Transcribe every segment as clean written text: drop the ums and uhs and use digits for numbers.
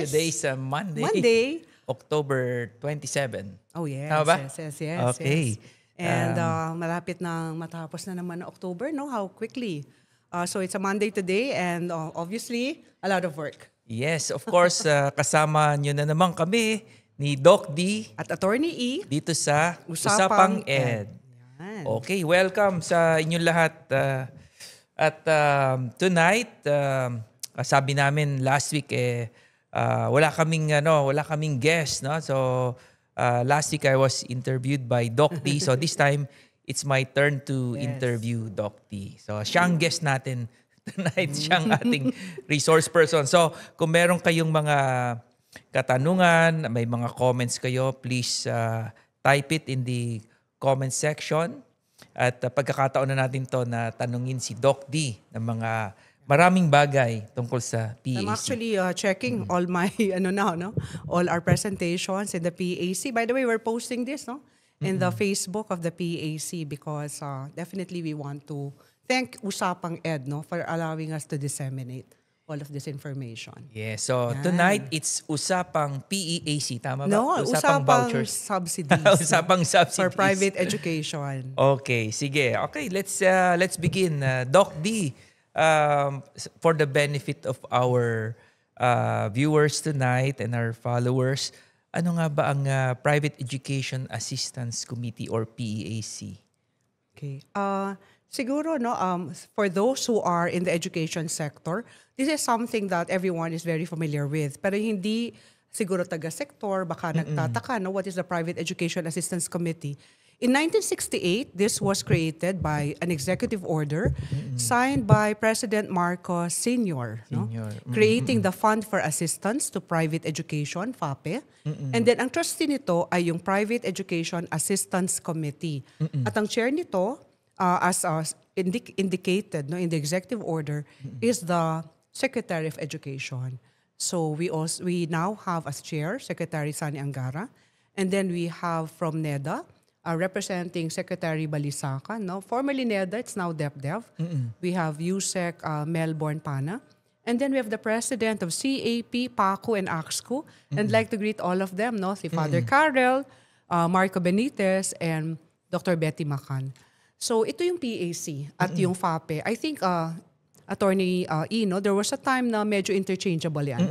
is. Today's Monday. Monday. October 27. Oh, yes. Tama ba? Yes. Okay. And malapit na matapos na naman ang October, no? How quickly. So it's a Monday today and obviously, a lot of work. Yes, of course, kasama nyo na naman kami ni Doc D. At Attorney E. Dito sa Usapang Usapang Ed. Yan. Okay, welcome sa inyong lahat. At tonight, sabi namin last week, wala kaming guest, no? So last week I was interviewed by Doc D. So this time it's my turn to interview Doc D. So siyang guest natin tonight, siyang ating resource person. So kung meron kayong mga katanungan, may mga comments kayo, please type it in the comment section. At pagkakataon na natin to na tanungin si Doc D ng mga maraming bagay tungkol sa PAC. I'm actually checking all my all our presentations in the PAC. By the way, we're posting this in the Facebook of the PAC because definitely we want to thank Usapang Ed for allowing us to disseminate all of this information. Yeah, so tonight it's Usapang PEAC, tama ba? No, Usapang subsidies. Usapang subsidies. For private education. Okay, sige. Okay, let's begin. Doc D, for the benefit of our viewers tonight and our followers, ano nga ba ang Private Education Assistance Committee or PEAC? Okay. Siguro, for those who are in the education sector, this is something that everyone is very familiar with. Pero hindi siguro taga-sector, baka nagtataka, what is the Private Education Assistance Committee? In 1968, this was created by an executive order signed by President Marcos Sr. Creating the Fund for Assistance to Private Education, FAPE. And then ang trustee nito ay yung Private Education Assistance Committee. At ang chair nito, as indicated in the executive order, is the Secretary of Education. So we now have as chair Secretary Sani Angara, and then we have from NEDA representing Secretary Balisacan. Formerly NEDA, it's now DepDev. We have USEC Melbourne Pana, and then we have the president of CAP, PACU, and AXCO. And I'd like to greet all of them, si Father Carrel, Marco Benitez, and Dr. Betty Macan. So ito yung PAC at yung FAPE. I think Attorney E, there was a time na medyo interchangeable yan.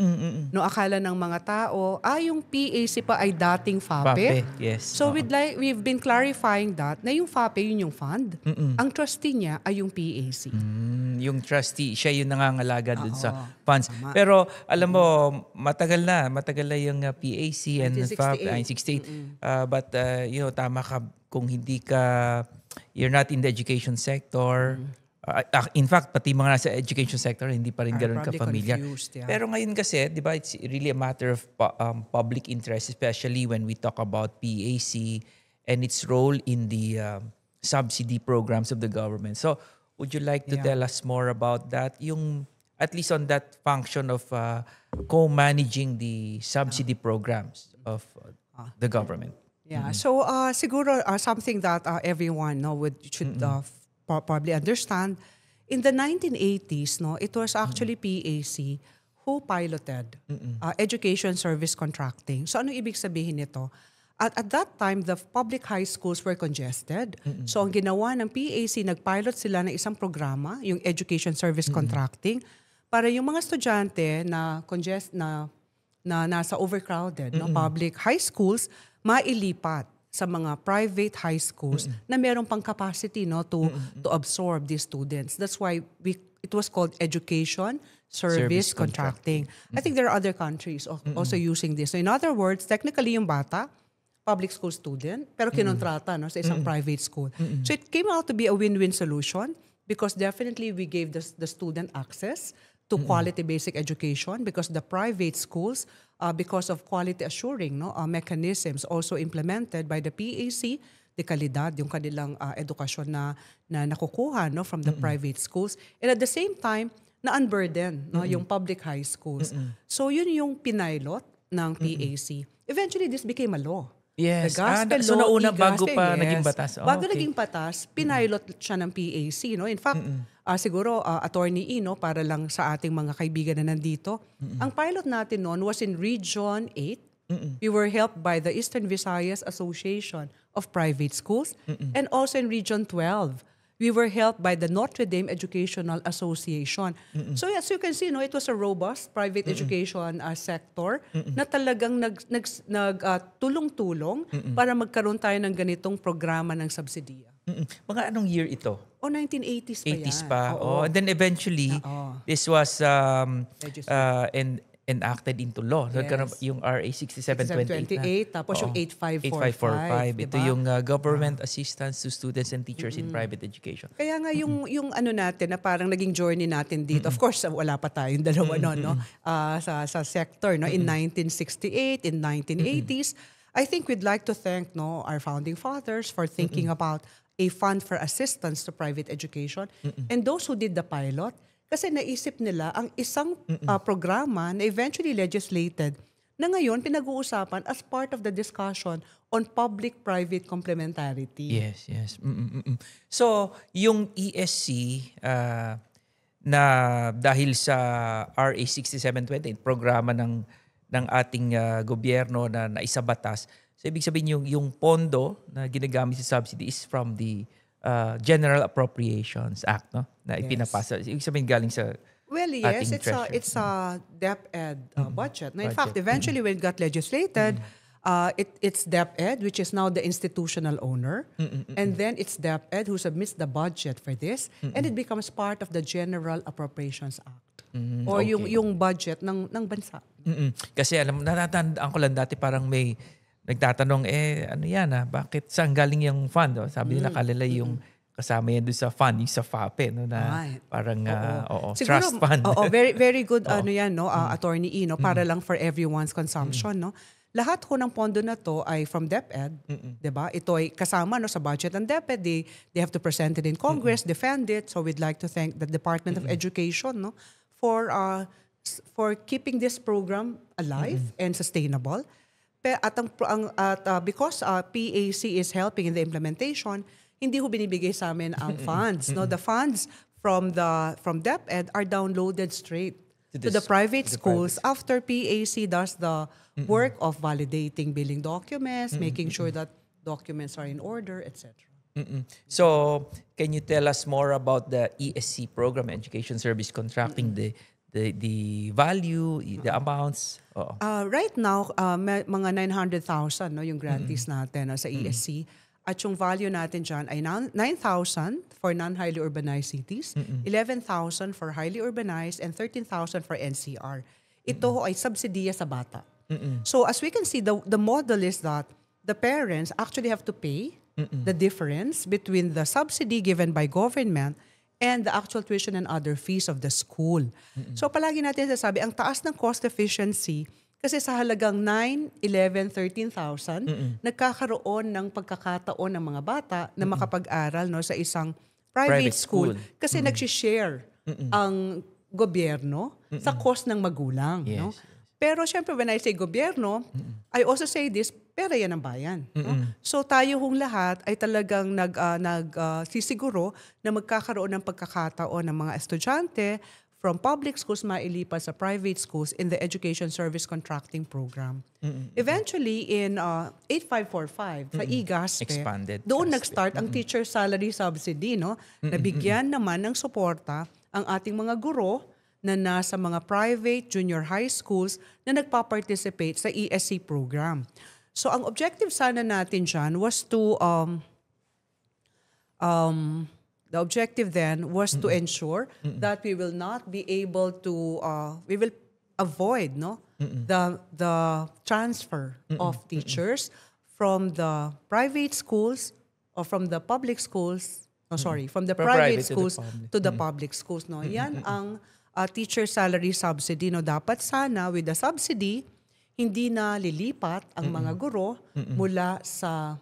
Akala ng mga tao, yung PAC pa ay dating FAPE. Yes. So we've been clarifying that na yung FAPE yun yung fund. Ang trustee niya ay yung PAC. Yung trustee, siya yung nangangalaga dun sa funds. Pero alam mo, matagal na yung PAC and FAPE, 1968. But tama ka kung hindi ka, you're not in the education sector. In fact, pati mga nasa education sector, hindi pa rin ganoon ka-familiar. Pero ngayon kasi, di ba, it's really a matter of public interest, especially when we talk about PAC and its role in the subsidy programs of the government. So, would you like to tell us more about that? Yung, at least on that function of co-managing the subsidy programs of the government. Yeah, so siguro something that everyone should probably understand, in the 1980s, it was actually PAC who piloted education service contracting. So ano ibig sabihin nito? At that time, the public high schools were congested. So ang ginawa ng PAC, nag-pilot sila ng isang programa, yung education service contracting, para yung mga estudyante na nasa overcrowded public high schools, mailipat sa mga private high schools na meron pang capacity to absorb these students. That's why it was called education service contracting. I think there are other countries also using this. So in other words, technically yung bata, public school student, pero kinontrata sa isang private school. So it came out to be a win-win solution because definitely we gave the student access to quality basic education because the private schools, because of quality assuring mechanisms also implemented by the PAC, the kalidad, yung kanilang edukasyon na nakukuha from the private schools. And at the same time, na-unburden yung public high schools. So yun yung pinilot ng PAC. Eventually, this became a law. Yes. The gospel So law, nauna bago e-gospel, pa yes. naging batas. Oh, Bago okay. naging batas, pinilot siya ng PAC. No? In fact, siguro, Attorney Ino, para lang sa ating mga kaibigan na nandito, ang pilot natin noon was in Region 8. We were helped by the Eastern Visayas Association of Private Schools and also in Region 12. We were helped by the Notre Dame Educational Association. So as you can see, no, it was a robust private education sector na talagang tulong-tulong para magkaroon tayo ng ganitong programa ng subsidiya. Mga anong year ito? 1980s pa 80s yan. pa. Oo. And then eventually, this was enacted into law. So, Yes. yung RA 6728. 6728, tapos yung 8545. 8545. Ito yung government assistance to students and teachers in private education. Kaya nga yung ano natin na parang naging journey natin dito. Of course, wala pa tayong dalawa no sa sector no in 1968, in 1980s. I think we'd like to thank our founding fathers for thinking about a fund for assistance to private education and those who did the pilot kasi naisip nila ang isang programa na eventually legislated na ngayon pinag-uusapan as part of the discussion on public-private complementarity. Yes, yes. So, yung ESC na dahil sa RA 6728, programa ng ating gobyerno na naisabatas, so ibig sabihin yung pondo na ginagamit sa subsidy is from the General Appropriations Act, no? Na ipinapasa. Ibig sabihin galing sa Well, yes, ating treasury. it's a DepEd budget. Now, in fact, eventually when it got legislated, it's DepEd, which is now the institutional owner, and then it's DepEd who submits the budget for this, and it becomes part of the General Appropriations Act. Or yung budget ng bansa. Kasi natatandaan ko lang dati parang may nagtatanong, ano yan bakit saan galing yung fund? Oh? Sabi nila kalala yung kasama yan doon sa fund, yung sa FAPE, no, na parang Siguro, trust fund. Very, very good Attorney E, no, para lang for everyone's consumption. No? Lahat ho ng pondo na to ay from DepEd, diba? Ito ay kasama sa budget ng DepEd. They have to present it in Congress, defend it. So we'd like to thank the Department of Education for keeping this program alive and sustainable. At because PAC is helping in the implementation, hindi ho binibigay sa amin ang funds. No, the funds from DepEd are downloaded straight to the private schools after PAC does the work of validating billing documents, making sure that documents are in order, etc. So, can you tell us more about the ESC program, Education Service Contracting, the value, the amounts? Right now, mga 900,000 yung grantees natin sa ESC. At yung value natin dyan ay 9,000 for non-highly urbanized cities, 11,000 for highly urbanized, and 13,000 for NCR. Ito ay subsidiya sa bata. So as we can see, the model is that the parents actually have to pay the difference between the subsidy given by government and the actual tuition and other fees of the school. So palagi natin sasabi, ang taas ng cost efficiency kasi sa halagang 9, 11, 13,000, nagkakaroon ng pagkakataon ng mga bata na makapag-aral sa isang private school. Kasi nag-share ang gobyerno sa cost ng magulang. Yes, No? yes. Pero syempre, when I say gobyerno, I also say this, pera yan ng bayan. No? So tayo hong lahat ay talagang sisiguro na magkakaroon ng pagkakataon ng mga estudyante from public schools mailipat sa private schools in the Education Service Contracting Program. Eventually, in 8545, sa e-GASPE, Expanded doon GASPE. nag-start ang teacher salary subsidy. No? Nabigyan naman ng suporta ang ating mga guro na nasa mga private junior high schools na nagpa-participate sa ESC program. So ang objective sana natin dyan was to the objective then was to ensure that we will not be able to we will avoid the transfer of teachers from the private schools or from the public schools from the private schools to the public schools. No, yan ang teacher salary subsidy. No, dapat sana with the subsidy hindi na lilipat ang mga guro mula sa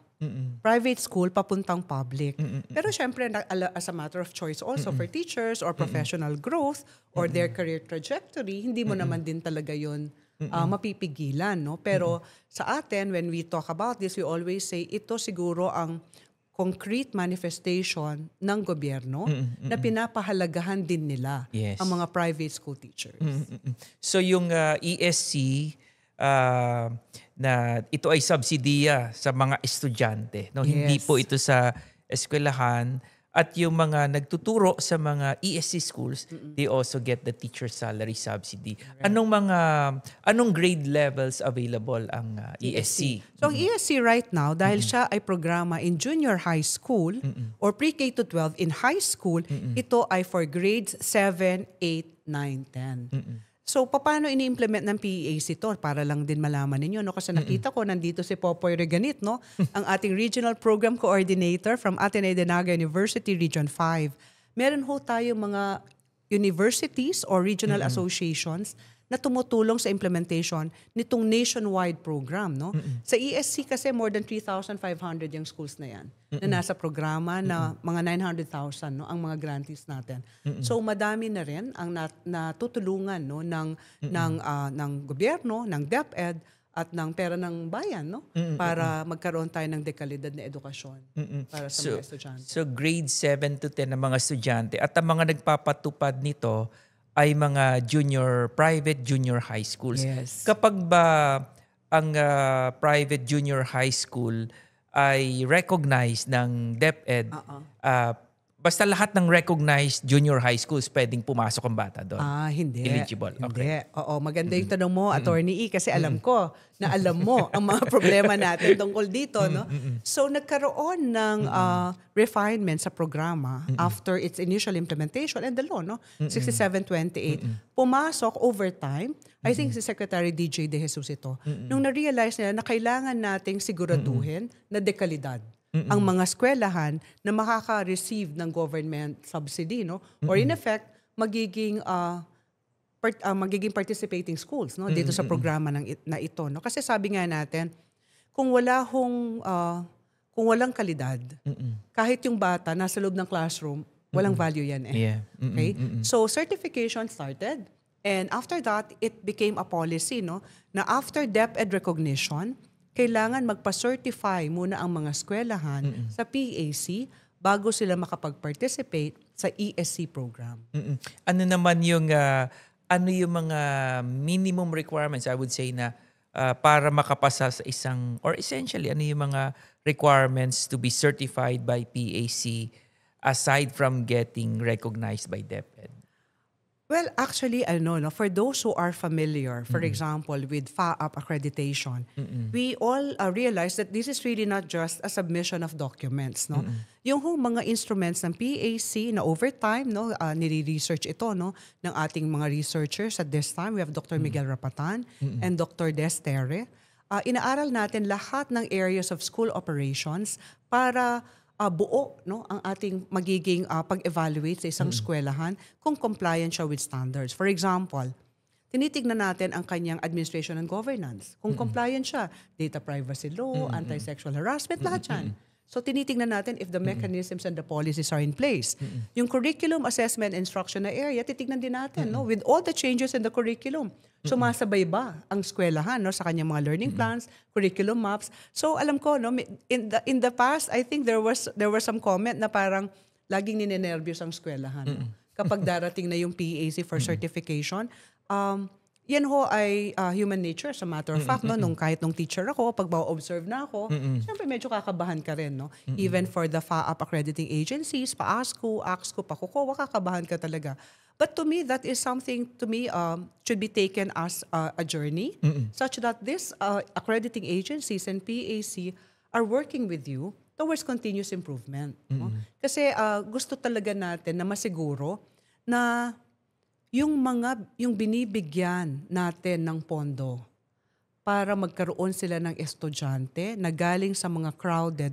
private school papuntang public. Pero syempre, as a matter of choice also for teachers or professional growth or their career trajectory, hindi mo naman din talaga yun mapipigilan, no? Pero sa atin, when we talk about this, we always say ito siguro ang concrete manifestation ng gobyerno na pinapahalagahan din nila Yes. ang mga private school teachers. So yung ESC na ito ay subsidiya sa mga estudyante, no? Hindi Yes. po ito sa eskwelahan, at yung mga nagtuturo sa mga ESC schools, they also get the teacher salary subsidy. Anong grade levels available ang ESC? So ang ESC right now, dahil siya ay programa in junior high school or pre-K to 12 in high school, ito ay for grades 7, 8, 9, 10. So paano ini-implement ng PEAC to? Para lang din malaman ninyo, no? Kasi nakita ko nandito si Popoy Reganit, no? Ang ating Regional Program Coordinator from Ateneo de Naga University Region 5. Meron ho tayo mga universities or regional associations na tumutulong sa implementation nitong nationwide program, no? Sa ESC kasi more than 3,500 yung schools na yan na nasa programa na mga 900,000, no, ang mga grantees natin. So madami na rin ang natutulungan, no, ng gobyerno, ng DepEd at ng pera ng bayan, no, para magkaroon tayo ng dekalidad na edukasyon para sa mga estudyante. So grade 7 to 10 ng mga estudyante, at ang mga nagpapatupad nito ay mga private junior high schools. Yes. Kapag ba ang private junior high school ay recognized ng DepEd, basta lahat ng recognized junior high schools pwedeng pumasok ang bata doon? Hindi. Eligible. Hindi. Okay. Oo, maganda yung tanong mo, Attorney E, kasi alam ko na alam mo ang mga problema natin tungkol dito, no? So nagkaroon ng refinement sa programa after its initial implementation and the law, no? 6728. Pumasok over time. I think si Secretary DJ De Jesus ito. Nung na-realize nila na kailangan nating siguraduhin na dekalidad ang mga eskwelahan na makaka-receive ng government subsidy, no? Or in effect, magiging participating schools, no, dito sa programa na ito, no? Kasi sabi nga natin, kung walang kalidad, kahit yung bata nasa loob ng classroom, walang value yan eh. Yeah. Okay? So certification started, and after that it became a policy, no, na after DepEd recognition, kailangan magpa-certify muna ang mga eskwelahan sa PAC bago sila makapag-participate sa ESC program. Ano naman yung mga minimum requirements, I would say, na para makapasa sa isang, or essentially, ano yung mga requirements to be certified by PAC aside from getting recognized by DepEd? Well, actually, for those who are familiar, for example, with FAAP accreditation, we all realize that this is really not just a submission of documents, no? Yung mga instruments ng PAC na over time, no, nire-research ito, no, ng ating mga researchers at this time. We have Dr. Miguel Rapatan and Dr. Des Terre. Inaaral natin lahat ng areas of school operations para buo, no, ang ating magiging pag-evaluate sa isang eskwelahan kung compliant siya with standards. For example, tinitignan natin ang kanyang administration and governance. Kung compliant siya, data privacy law, anti-sexual harassment, lahat yan. So tinitignan natin if the mechanisms and the policies are in place. Yung curriculum assessment instruction na area, titignan din natin, no, with all the changes in the curriculum. Sumasabay ba ang eskwelahan, no, sa kanyang mga learning plans, curriculum maps? So alam ko, no, in the past, I think there was some comment na parang laging ninenervyos ang eskwelahan, no? Kapag darating na yung PAC for certification. Yan ho ay human nature, as a matter of fact, no, kahit nung teacher ako, pag observe na ako, siyempre medyo kakabahan ka rin, no? Even for the FAAP accrediting agencies, PAASCO, AXCO, PACOCO, kakabahan ka talaga. But to me, that is something, should be taken as a journey, such that these accrediting agencies and PAC are working with you towards continuous improvement. No? Kasi gusto talaga natin na masiguro na yung binibigyan natin ng pondo para magkaroon sila ng estudyante na galing sa mga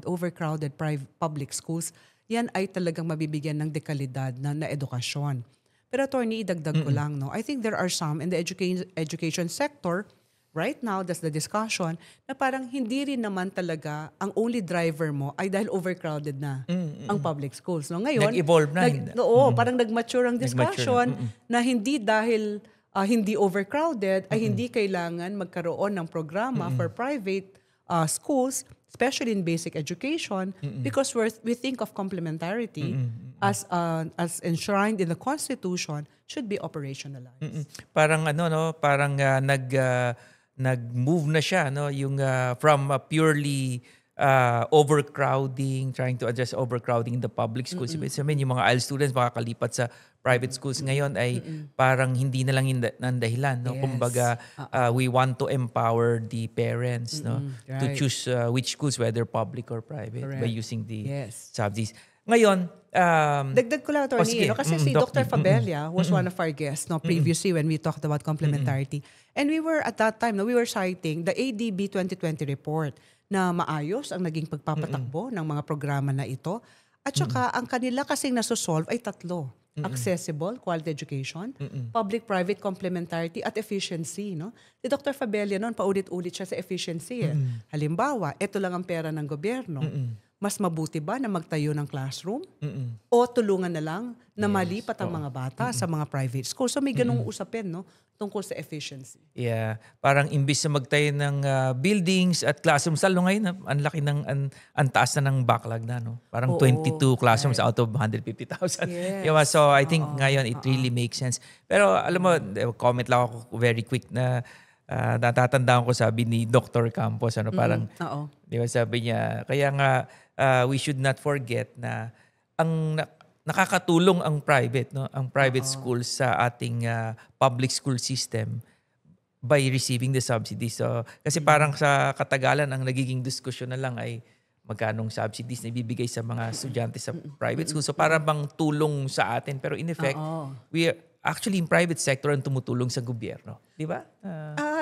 overcrowded public schools, yan ay talagang mabibigyan ng dekalidad na edukasyon. Pero Attorney, idagdag ko lang, no? I think there are some in the education sector right now, that's the discussion, na parang hindi rin naman talaga ang only driver mo ay dahil overcrowded na ang public schools. No? Ngayon, nag-evolve na. Oo, parang nag-mature ang discussion na hindi dahil hindi overcrowded, ay hindi kailangan magkaroon ng programa for private schools, especially in basic education, because we think of complementarity as enshrined in the Constitution should be operationalized. Parang ano no, parang nag-move na siya no, yung from purely overcrowding, trying to address overcrowding in the public schools. I mean, yung mga IELTS students makakalipat sa private schools ngayon ay parang hindi na lang ng dahilan. No? Yes. Kumbaga, we want to empower the parents no, to Right. choose which schools, whether public or private, by Correct. using the Yes. subsidies. Ngayon, Dagdag ko lang, Attorney, sige. kasi si Doc, Dr. Fabella was one of our guests previously when we talked about complementarity. And we were, at that time, we were citing the ADB 2020 report na maayos ang naging pagpapatakbo ng mga programa na ito. At saka, ang kanila kasing nasosolve ay tatlo. Accessible, quality education, public-private complementarity, at efficiency. No? Si Dr. Fabella noon, paulit-ulit siya sa efficiency. Halimbawa, ito lang ang pera ng gobyerno. Mas mabuti ba na magtayo ng classroom? O tulungan na lang na malipat ang mga bata sa mga private schools? So may ganung usapin no, tungkol sa efficiency. Yeah, parang imbis na magtayo ng buildings at classrooms, lalo ngayon, ang laki ng, ang taas na ng backlog na, no? Parang 22 classrooms out of 150,000. Yes. Yeah, so I think ngayon it really makes sense. Pero alam mo, comment lang ako very quick na natatandaan ko sabi ni Dr. Campos, ano, parang, di ba sabi niya, kaya nga we should not forget na ang nakakatulong ang private, no, ang private schools sa ating public school system by receiving the subsidies. So kasi parang sa katagalan ang nagiging diskusyon na lang ay magkanong subsidies na ibibigay sa mga estudyante sa private school. So para bang tulong sa atin, pero in effect we are actually in private sector ang tumutulong sa gobyerno, di ba?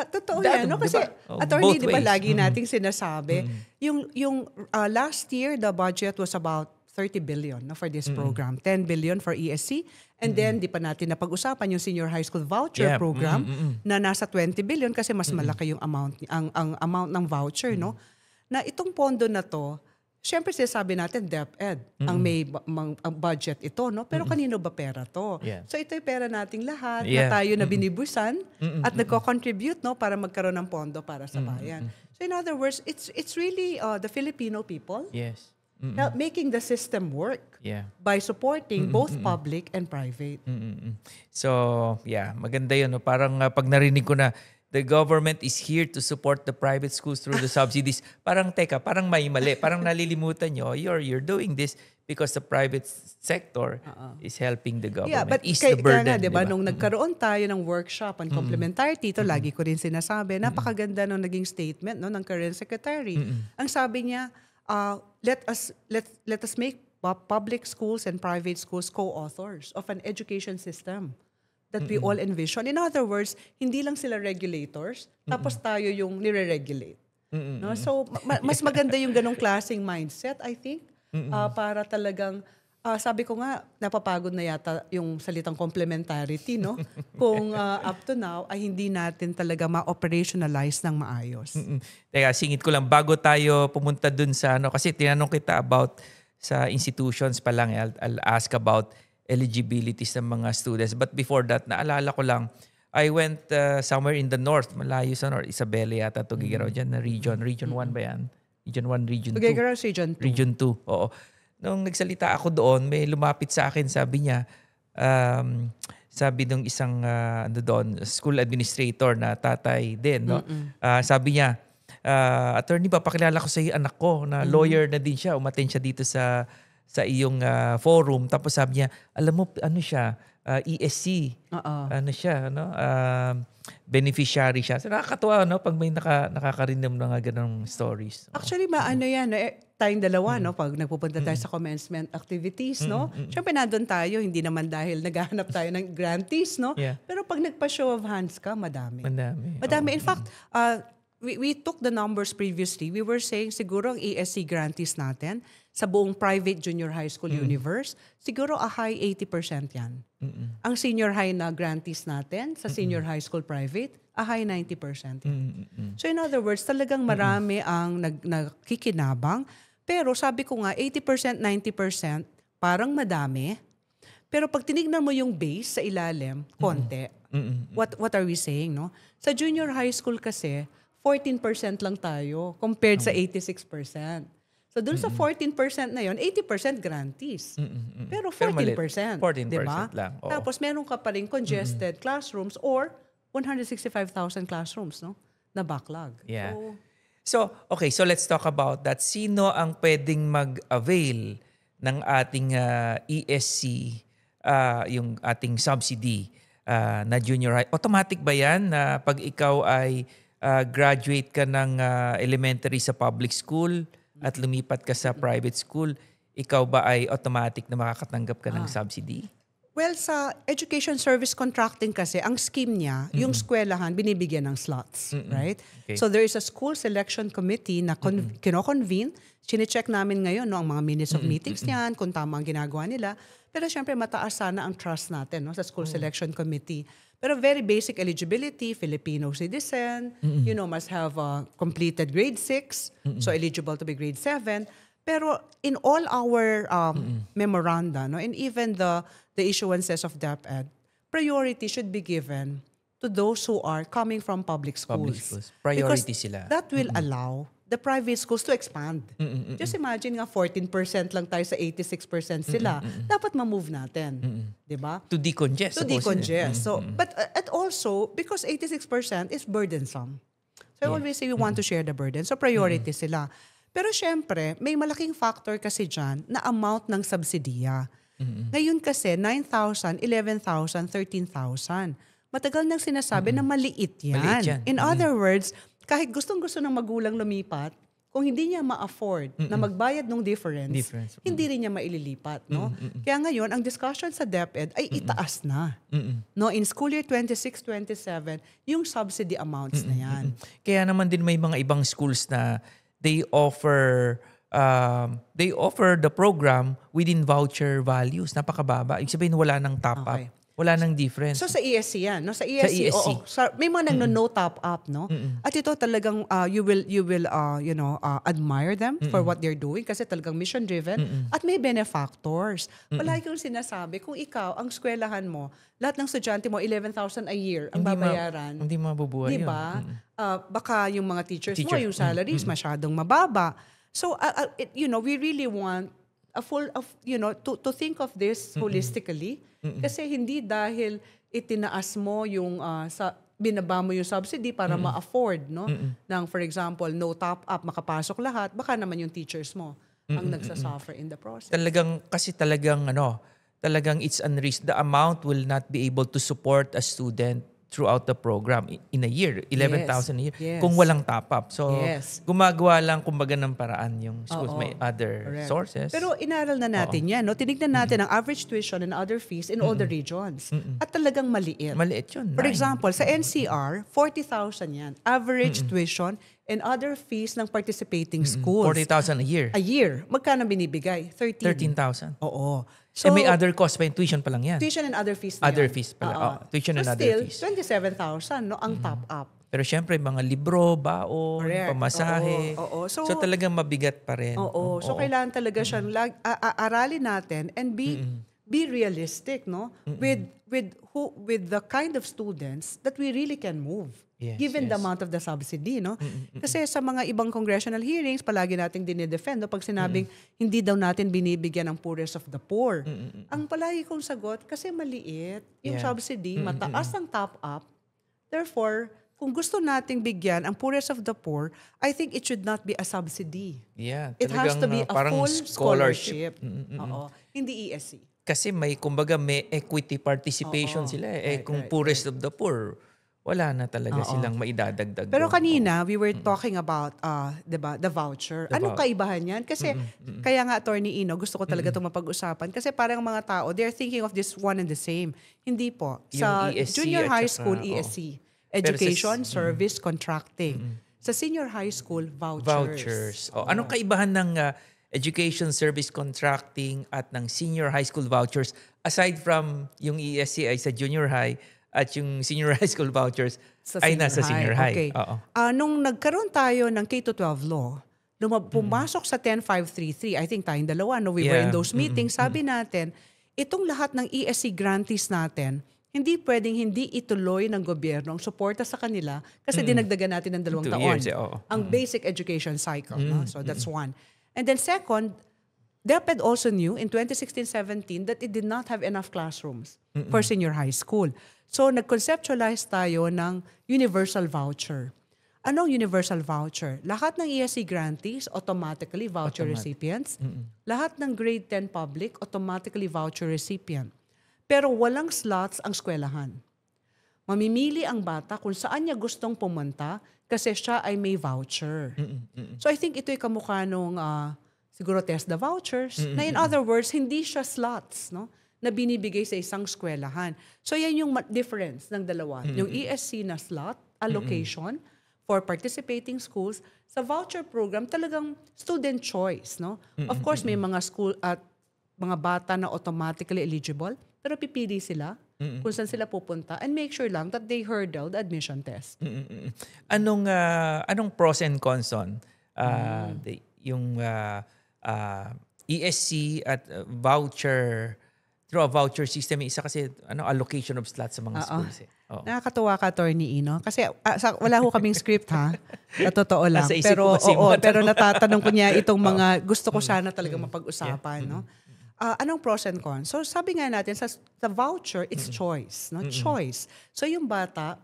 Totoo yan, no? Kasi, diba? Attorney, di ba Ways. lagi nating sinasabi, yung last year, the budget was about 30 billion no, for this program. 10 billion for ESC. And then, di pa natin napag-usapan yung senior high school voucher program na nasa 20 billion kasi mas malaki yung amount, ang amount ng voucher, no? Na itong pondo na to, syempre sinasabi natin DepEd ang may ang budget ito, no? Pero kanino ba pera to? Yeah. So ito'y pera nating lahat Yeah. na tayo na binibusan at nagko-contribute no para magkaroon ng pondo para sa bayan. So in other words, it's really the Filipino people Yes. making the system work Yeah. by supporting both public and private. So, yeah, maganda yun. No? Parang pag narinig ko na the government is here to support the private schools through the subsidies, parang teka, parang may mali. Parang nalilimutan nyo, you're doing this because the private sector is helping the government. Yeah, but Is the burden, kaya nga, diba, diba? nung nagkaroon tayo ng workshop on complementarity, ito lagi ko rin sinasabi, napakaganda nung naging statement no, ng current secretary. Ang sabi niya, let us make public schools and private schools co-authors of an education system that we all envision. In other words, hindi lang sila regulators, tapos tayo yung nire-regulate. No? So, mas maganda yung ganong klaseng mindset, I think, para talagang, sabi ko nga, napapagod na yata yung salitang complementarity, no? Kung up to now, ay hindi natin talaga ma-operationalize ng maayos. Teka, singit ko lang, bago tayo pumunta dun sa, kasi tinanong kita about sa institutions pa lang, I'll ask about eligibility sa mga students. But before that, naalala ko lang, I went somewhere in the north, malayo sa north, Isabela yata, Tuguegarao dyan na region. Region 1 ba yan? Region 1, Region 2? Tuguegarao, Region 2. Region 2, oo. Nung nagsalita ako doon, may lumapit sa akin, sabi niya, sabi nung isang school administrator na tatay din, no? Sabi niya, attorney, papakilala ko sa iyo anak ko na lawyer na din siya, umattend siya dito sa iyong forum. Tapos sabi niya, alam mo, ano siya, ESC. Ano siya, no? Beneficiary siya. So nakakatuwa, no? Pag may nakakarinig ng mga ganong stories. Actually, maano yan, tayong dalawa, no? Pag nagpupunta tayo sa commencement activities, no? Siyempre, nandun tayo, hindi naman dahil naghahanap tayo ng grantees, no? Yeah. Pero pag nagpa-show of hands ka, madami. Madami. Madami. In fact, we took the numbers previously. We were saying siguro ang ESC grantees natin sa buong private junior high school universe, siguro a high 80% yan. Ang senior high na grantees natin sa senior high school private, a high 90% yan. So in other words, talagang marami ang nakikinabang. Pero sabi ko nga, 80%, 90%, parang madami. Pero pag tinignan mo yung base sa ilalim, konti. What are we saying, no? Sa junior high school kasi, 14% lang tayo compared sa 86%. So dun sa 14% na yon, 80% grantees. Pero 14%, 14% di ba? lang. Oo. Tapos meron ka pa rin congested classrooms or 165,000 classrooms, no? Na backlog. Yeah. So, okay, so let's talk about that. Sino ang pwedeng mag-avail ng ating ESC, yung ating subsidy na junior high? Automatic ba yan na pag ikaw ay graduate ka ng elementary sa public school at lumipat ka sa private school, ikaw ba ay automatic na makakatanggap ka ng subsidy? Well, sa education service contracting kasi, ang scheme niya, yung eskwelahan, binibigyan ng slots, right? Okay. So there is a school selection committee na kino-convene. Chine-check namin ngayon no, ang mga minutes of meetings niyan, kung tama ang ginagawa nila. Pero syempre, mataas sana ang trust natin no, sa school selection committee. Pero very basic eligibility, Filipino citizen, must have completed grade 6, so eligible to be grade 7. Pero in all our memoranda, no, and even the issuances of DepEd, priority should be given to those who are coming from public schools. Priority because sila. That will allow the private schools to expand. Just imagine nga 14% lang tayo sa 86% sila. Dapat ma-move natin. Diba? To decongest. To decongest. So, but at also, because 86% is burdensome. So I always say we want to share the burden. So priority sila. Pero syempre, may malaking factor kasi dyan na amount ng subsidiya. Ngayon kasi, 9,000, 11,000, 13,000. Matagal nang sinasabi na maliit yan. Maliit yan. In other words, kahit gustong-gusto ng magulang lumipat, kung hindi niya ma-afford na magbayad ng difference, hindi rin niya maililipat. No? Kaya ngayon, ang discussion sa DepEd ay itaas na. No? In school year 26-27, yung subsidy amounts na yan. Kaya naman din may mga ibang schools na they offer the program within voucher values. Napakababa. Ibig sabihin wala nang top up. Wala nang difference. So sa ESC yan, no? Sa ESC, oo. May mga no top up, no? At ito talagang you will admire them for what they're doing kasi talagang mission driven at may benefactors. Palagi kong sinasabi, kung ikaw ang eskwelahan mo, lahat ng estudyante mo 11,000 a year ang babayaran. Hindi mabubuhay yun. Diba? Baka yung mga teachers mo, yung salaries masyadong mababa. So we really want to think of this holistically. Kasi hindi dahil itinaas mo yung binaba mo yung subsidy para ma-afford, no? Nang for example, no top up, makapasok lahat, baka naman yung teachers mo ang nagsasuffer in the process. Talagang it's unreasonable. The amount will not be able to support a student throughout the program in a year, 11,000 a year, kung walang top up. So, gumagawa lang kumbaga ng paraan yung schools. May other sources. Pero inaral na natin yan. No? Tinignan natin ang average tuition and other fees in all the regions. At talagang maliit. Maliit yun. For example, sa NCR, 40,000 yan. Average tuition and other fees ng participating schools. 40,000 a year. A year. Magkano binibigay? 13,000. Oo. So, may other cost pa yung tuition pa lang yan. Tuition and other fees na Other yan. fees pala. Tuition and other fees. Still, 27,000 no, ang top up. Pero syempre, mga libro, baon, pamasahe. So talagang mabigat pa rin. So kailangan talaga siyang aralin natin and be realistic, no? With the kind of students that we really can move. Given the amount of the subsidy, no? Kasi sa mga ibang congressional hearings, palagi nating dinidefend, no? Pag sinabing hindi daw natin binibigyan ang poorest of the poor. Ang palagi kong sagot, kasi maliit yung subsidy, mataas ang top up. Therefore, kung gusto nating bigyan ang poorest of the poor, I think it should not be a subsidy. It has to be a full scholarship. Hindi ESC. Kasi may equity participation sila. Kung poorest of the poor, wala na talaga silang maidadagdag. Pero kanina, we were talking about diba, the voucher. Anong kaibahan yan? Kasi, kaya nga, Attorney Ino, gusto ko talaga itong mapag-usapan. Kasi parang mga tao, they're thinking of this one and the same. Hindi po. Sa ESC junior high school, ESC. Education, Service, Contracting. Sa senior high school, vouchers. Anong kaibahan ng education, service, contracting at ng senior high school vouchers aside from yung ESC ay sa junior high at yung senior high school vouchers ay nasa senior high. Okay. Nung nagkaroon tayo ng K-12 law, pumasok sa 10533, I think tayong dalawa, no, we were in those meetings, sabi natin, itong lahat ng ESC grantees natin, hindi pwedeng hindi ituloy ng gobyerno ang suporta sa kanila kasi dinagdagan natin ng 2 taon. 2 years, oo. Ang basic education cycle. No? So that's one. And then second, DepEd also knew in 2016-17 that it did not have enough classrooms for senior high school. So nag-conceptualize tayo ng universal voucher. Anong universal voucher? Lahat ng ESC grantees, automatically voucher recipients. Lahat ng grade 10 public, automatically voucher recipient. Pero walang slots ang eskwelahan. Mamimili ang bata kung saan niya gustong pumunta kasi siya ay may voucher. So I think ito'y kamukha nung siguro TESDA vouchers, na in other words, hindi siya slots, no? Na binibigay sa isang eskwelahan. So yan yung difference ng dalawa. Yung ESC na slot, allocation, for participating schools, sa voucher program, talagang student choice, no? Of course, may mga school at mga bata na automatically eligible, pero pipili sila kung saan sila pupunta and make sure lang that they hurdle the admission test. Anong pros and cons on yung ESC at voucher through a voucher system? Isa kasi allocation of slots sa mga schools. Nakakatuwa ka, Attorney Ino. Kasi wala ho kaming script, ha? Sa totoo lang. Nasa isip Pero, ko pero natatanong ko niya itong mga gusto ko sana talaga mapag-usapan. No? Anong pros and cons? So sabi nga natin, sa voucher, it's choice. No? Choice. So yung bata,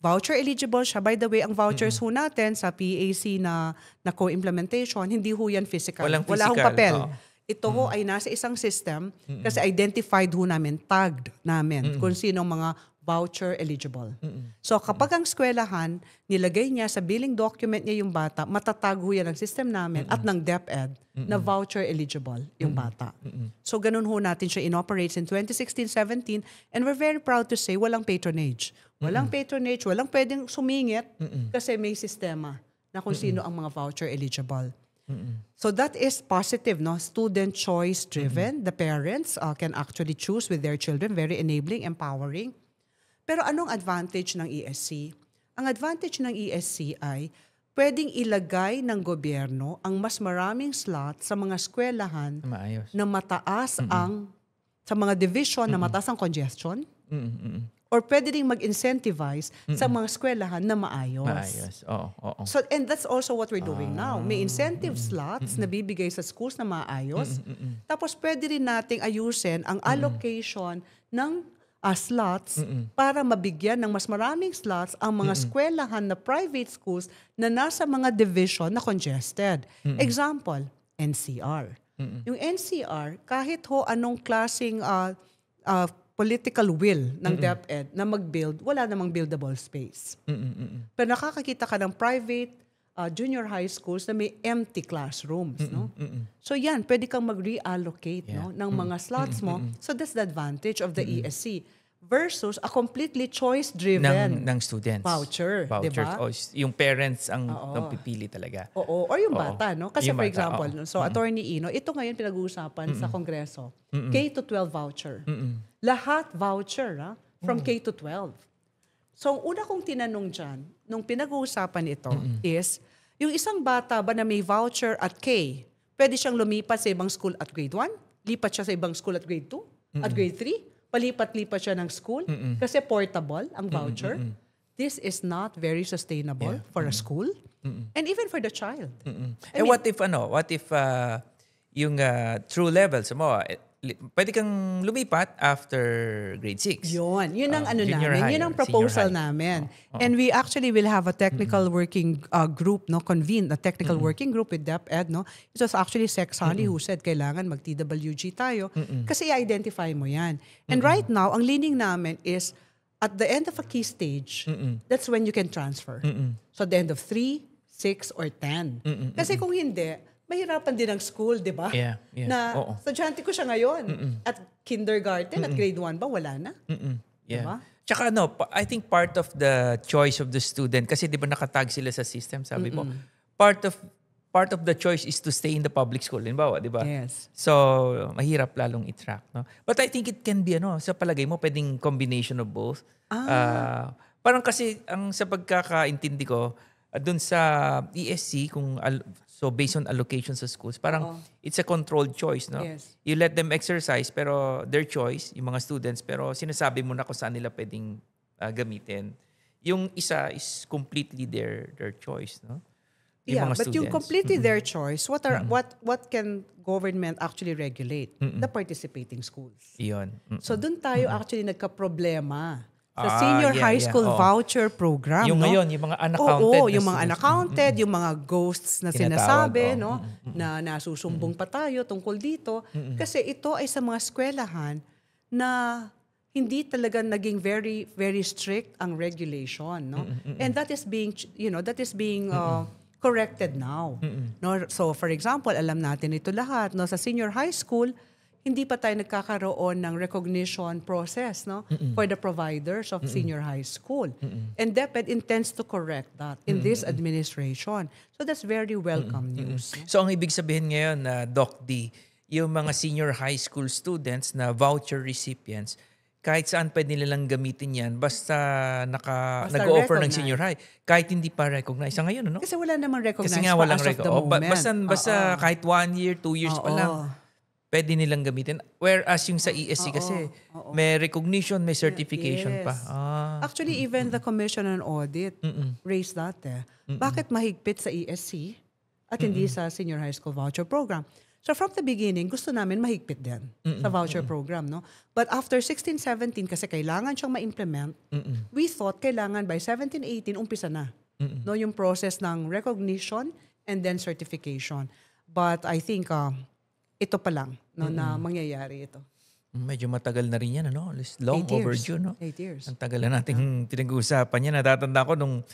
voucher eligible siya. By the way, ang vouchers ho natin sa PAC na co-implementation, hindi ho yan physical. Walang Wala hong physical. papel. Ito ho ay nasa isang system kasi identified ho namin, tagged namin kung sinong mga voucher eligible. So kapag ang eskwelahan, nilagay niya sa billing document niya yung bata, matatag ho yan ng system namin at ng DepEd na voucher eligible yung bata. So ganun ho natin siya in-operates in 2016-17 and we're very proud to say walang patronage. Walang patronage, walang pwedeng sumingit kasi may sistema na kung sino ang mga voucher eligible. So that is positive, no? Student choice driven. The parents can actually choose with their children, very enabling, empowering. Pero anong advantage ng ESC? Ang advantage ng ESC ay pwedeng ilagay ng gobyerno ang mas maraming slot sa mga eskwelahan na mataas ang, sa mga division na mataas ang congestion. Or pwede rin mag-incentivize sa mga eskwelahan na maayos. Maayos, oo. So, and that's also what we're doing now. May incentive slots na bibigay sa schools na maayos. Tapos pwede rin nating ayusin ang allocation ng slots para mabigyan ng mas maraming slots ang mga eskwelahan na private schools na nasa mga division na congested. Example, NCR. Yung NCR, kahit ho anong klaseng political will ng DepEd na mag-build, wala namang buildable space. Pero nakakakita ka ng private junior high schools na may empty classrooms. No? So yan, pwede kang mag-reallocate no, ng mga slots mo. So that's the advantage of the ESC versus a completely choice-driven ng students. Vouchers. Diba? O, yung parents ang pipili talaga. Oo, or yung bata. No? Kasi yung for bata, example, so Attorney Ino, ito ngayon pinag-uusapan sa Kongreso. K-12 voucher. Lahat voucher from K-12. So, ang una kong tinanong dyan, nung pinag-uusapan ito, is, yung isang bata ba na may voucher at K, pwede siyang lumipat sa ibang school at grade 1? Lipat siya sa ibang school at grade 2? At grade 3? Palipat-lipat siya ng school? Kasi portable ang voucher? This is not very sustainable for a school and even for the child. What if yung true levels mo, pwede kang lumipat after grade 6. Yun ang junior namin. high Yun ang or senior proposal high. namin. And we actually will have a technical working group, no, convene a technical working group with DepEd, no. It was actually Sec Sally who said kailangan mag-TWG tayo kasi i-identify mo yan. And right now, ang leaning namin is at the end of a key stage, that's when you can transfer. So at the end of 3, 6, or 10. Kasi kung hindi, mahirapan din ang school, di ba? Yeah. Na estudyante ko siya ngayon. At kindergarten, at grade 1 ba, wala na? Yeah. Diba? Tsaka I think part of the choice of the student, kasi di ba nakatag sila sa system, sabi mo, part of the choice is to stay in the public school. Halimbawa, di ba? Yes. So, mahirap lalong i-track. No? But I think it can be, sa palagay mo, pwedeng combination of both. Parang kasi, sa pagkakaintindi ko, dun sa ESC, kung So based on allocation sa schools, parang it's a controlled choice, no? Yes. You let them exercise, pero their choice, yung mga students, pero sinasabi mo na kung saan nila pwedeng gamitin. Yung isa is completely their choice, no? Yung mga but yung students. completely their choice, what can government actually regulate? The participating schools. Iyon. So doon tayo actually nagka-problema sa Ah, senior yeah, high yeah. school Oo. voucher program. Yung no? ngayon, yung mga unaccounted. Oo, yung mga unaccounted, yung mga ghosts na Tinatawag, sinasabi, oo. no? Na nasusumbong pa tayo tungkol dito. Kasi ito ay sa mga eskwelahan na hindi talaga naging very very strict ang regulation, no? And that is being corrected now. No? So for example, alam natin ito lahat, no, sa senior high school, hindi pa tayo nagkakaroon ng recognition process, no, for the providers of senior high school. And DepEd intends to correct that in this administration. So that's very welcome news. No? So ang ibig sabihin ngayon na Doc D, yung mga senior high school students na voucher recipients, kahit saan pwede nilang gamitin yan, basta nag-o-offer ng recognized. senior high, kahit hindi pa recognize. Sa ngayon, ano? Kasi wala namang recognized Kasi nga walang as of the moment. Basta kahit 1 year, 2 years pa lang, pwede nilang gamitin. Whereas yung sa ESC kasi, may recognition, may certification pa. Actually, even the Commission on Audit raised that. Bakit mahigpit sa ESC at hindi sa Senior High School Voucher Program? So from the beginning, gusto namin mahigpit din sa voucher program. No? But after 16-17, kasi kailangan siyang ma-implement, we thought kailangan by 17-18, umpisa na. No, yung process ng recognition and then certification. But I think ito pa lang no, na mangyayari ito. Medyo matagal na rin yan, ano? Long 8 years. overdue, no? 8 years. Ang tagal na nating pinag-uusapan yan. Natatanda ko nung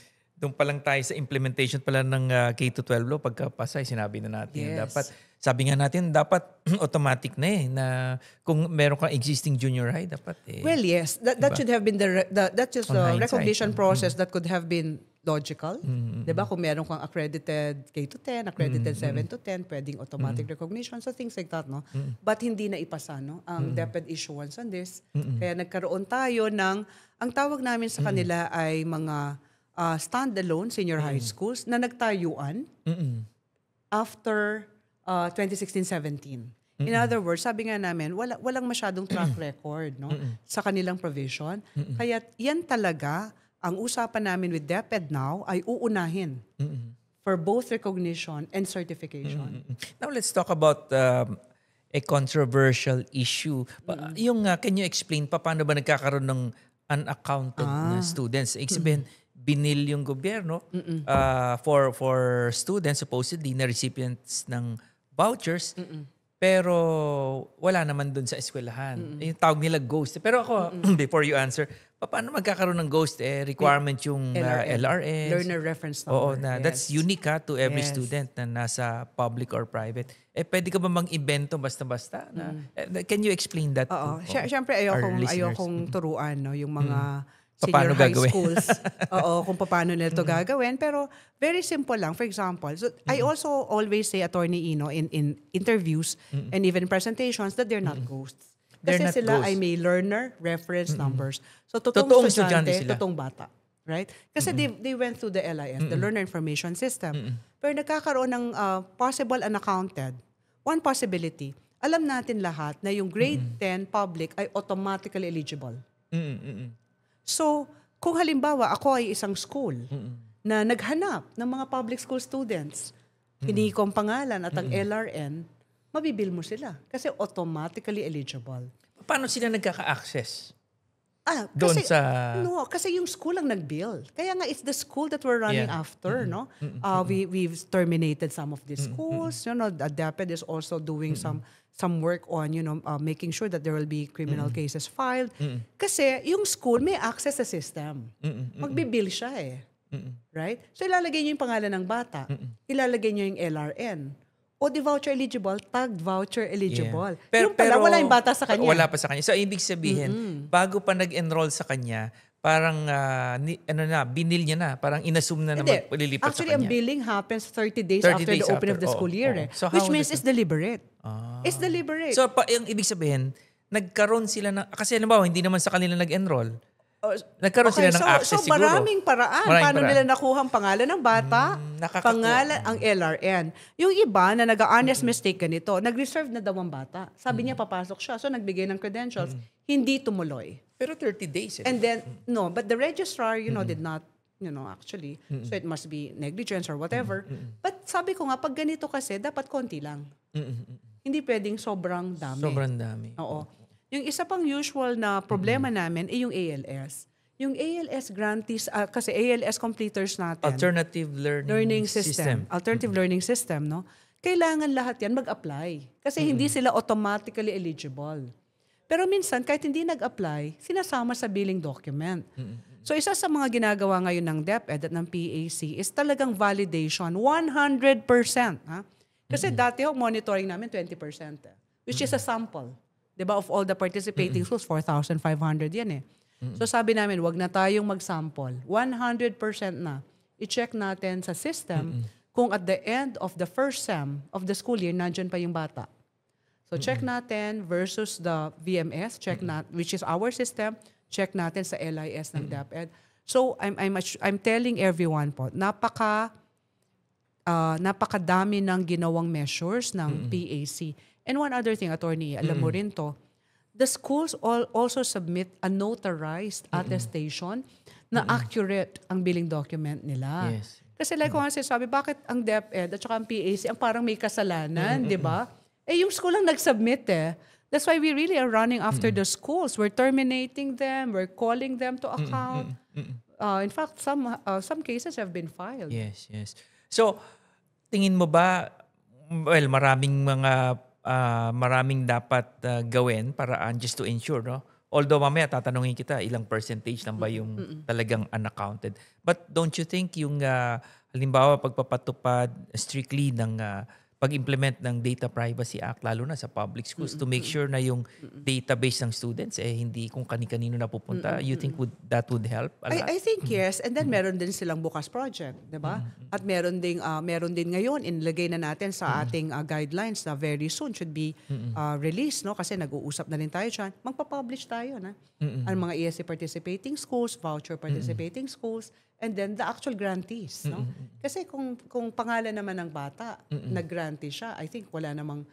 pa lang tayo sa implementation pala ng K-12 law, pagkapasay, sinabi na natin. Yes. Dapat, sabi nga natin, dapat automatic na na kung meron kang existing junior high, dapat Well, yes. That should have been that is On the hindsight, recognition process that could have been logical. Diba? Kung meron kang accredited K-10, accredited 7-10, pwedeng automatic recognition. So things like that, no? But hindi na ipasa, no? Ang DepEd issuance on this. Kaya nagkaroon tayo ng, ang tawag namin sa kanila ay mga standalone senior high schools na nagtayuan after 2016-17. In other words, sabi nga namin, walang masyadong track record no, sa kanilang provision. Kaya yan talaga, ang usapan namin with DepEd now ay uunahin for both recognition and certification. Now let's talk about a controversial issue. Can you explain paano ba nagkakaroon ng unaccounted na students? Ibig sabihin, binil yung gobyerno for students supposedly na recipients ng vouchers, pero wala naman dun sa eskwelahan. Yung tawag nila ghost. Pero ako, before you answer, paano magkakaroon ng ghost? Requirement yung LRS. Learner Reference Number. Oo, that's unique to every student na nasa public or private. Pwede ka ba mang-invento basta-basta? Can you explain that Oo. to Siyempre, our listeners? ayokong turuan no, yung mga Paano senior high gagawin? schools. Oo, kung paano nila ito gagawin. Pero very simple lang. For example, so I also always say, Attorney Ino, in interviews and even presentations, that they're not ghosts. They're Kasi not sila ghosts. ay may learner reference numbers. So totoong Totoong estudyante, estudyante sila. totoong bata. Right? Kasi they went through the LIS, the Learner Information System. Pero nagkakaroon ng possible unaccounted. One possibility, alam natin lahat na yung grade 10 public ay automatically eligible. So, kung halimbawa ako ay isang school na naghanap ng mga public school students, hiningi ko ang pangalan at ang LRN, mabibil mo sila kasi automatically eligible. Paano sila nagkaka-access? Doon Doon sa... No, kasi yung school ang nag-bill. Kaya nga, it's the school that we're running after, no? We've terminated some of these schools. You know, the DepEd is also doing some work on, making sure that there will be criminal cases filed. Kasi yung school may access sa system. Magbibill siya Right? So ilalagay niyo yung pangalan ng bata. Ilalagay niyo yung LRN. O di voucher eligible, tagged voucher eligible. Yeah. Yung pala, wala yung bata sa kanya. Wala pa sa kanya. So, ibig sabihin, bago pa nag-enroll sa kanya, parang, binil niya na. Parang inassume na Hindi. maglilipat sa Actually, kanya. ang billing happens 30 days 30 after days the opening of after. the school year. So Which how means does it's deliberate. It's deliberate. So, yung ibig sabihin, nagkaroon sila ng... Kasi halimbawa, hindi naman sa kanila nag-enroll. Nagkaroon sila ng access so siguro. maraming paraan. Paano nila nakuha ang pangalan ng bata? Pangalan, ang LRN. Yung iba na nag-honest mistake ganito, nag-reserve na daw ang bata. Sabi niya papasok siya. So nagbigay ng credentials. Hindi tumuloy. Pero 30 days. And then, no, but the registrar, did not, actually. So it must be negligence or whatever. But sabi ko nga, pag ganito kasi, dapat konti lang. Hindi pwedeng sobrang dami. Sobrang dami. Oo. Yung isa pang usual na problema namin ay yung ALS. Yung ALS grantees, kasi ALS completers natin. Alternative learning system. Alternative learning system, no? Kailangan lahat yan mag-apply. Kasi hindi sila automatically eligible. Pero minsan, kahit hindi nag-apply, sinasama sa billing document. So isa sa mga ginagawa ngayon ng DepEd at ng PAC is talagang validation, 100%. Ha? Kasi dati monitoring namin 20%, which is a sample. Diba, of all the participating schools, 4,500 yan eh. So sabi namin, wag na tayong mag-sample. 100% na. I-check natin sa system kung at the end of the first sem of the school year, nandyan pa yung bata. So check natin versus the VMS, which is our system, check natin sa LIS ng DepEd. So I'm telling everyone po, napakadami ng ginawang measures ng PAC. And one other thing, Attorney, alam mo rin to, the schools also submit a notarized attestation na accurate ang billing document nila. Yes. Kasi like ko nga sabi, bakit ang DepEd at saka ang PAC ang parang may kasalanan, di ba? Yung school lang nag-submit eh. That's why we really are running after the schools. We're terminating them, we're calling them to account. In fact, some cases have been filed. Yes. So, tingin mo ba, maraming dapat gawin para just to ensure, no? Although mamaya tatanungin kita ilang percentage lang ba yung talagang unaccounted. But don't you think yung halimbawa pagpapatupad strictly ng pag-implement ng Data Privacy Act lalo na sa public schools to make sure na yung database ng students hindi kung kani-kanino napupunta, you think that would help a lot? I think yes. And then meron din silang bukas project, 'di ba? At meron din ngayon inilagay na natin sa ating guidelines na very soon should be released, no? Kasi nag-uusap na rin tayo diyan. Magpa-publish tayo na ang mga ESC participating schools, voucher participating schools, and then the actual grantees, no? Kasi kung pangalan naman ng bata, nag-grantee siya, I think wala namang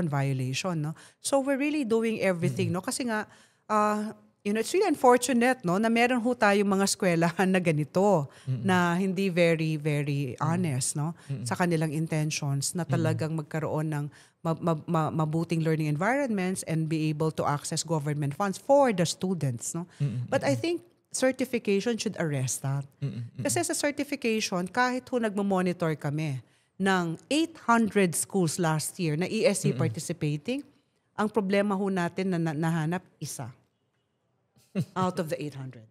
violation, no? So we're really doing everything, no? Kasi nga it's really unfortunate, no, na meron ho tayong mga eskwelahan na ganito na hindi very very honest, no, sa kanilang intentions na talagang magkaroon ng mabuting learning environments and be able to access government funds for the students, no. But I think certification should arrest that. Kasi sa certification, kahit ho nagmo-monitor kami ng 800 schools last year na ESC participating, ang problema ho natin na nahanap isa out of the 800.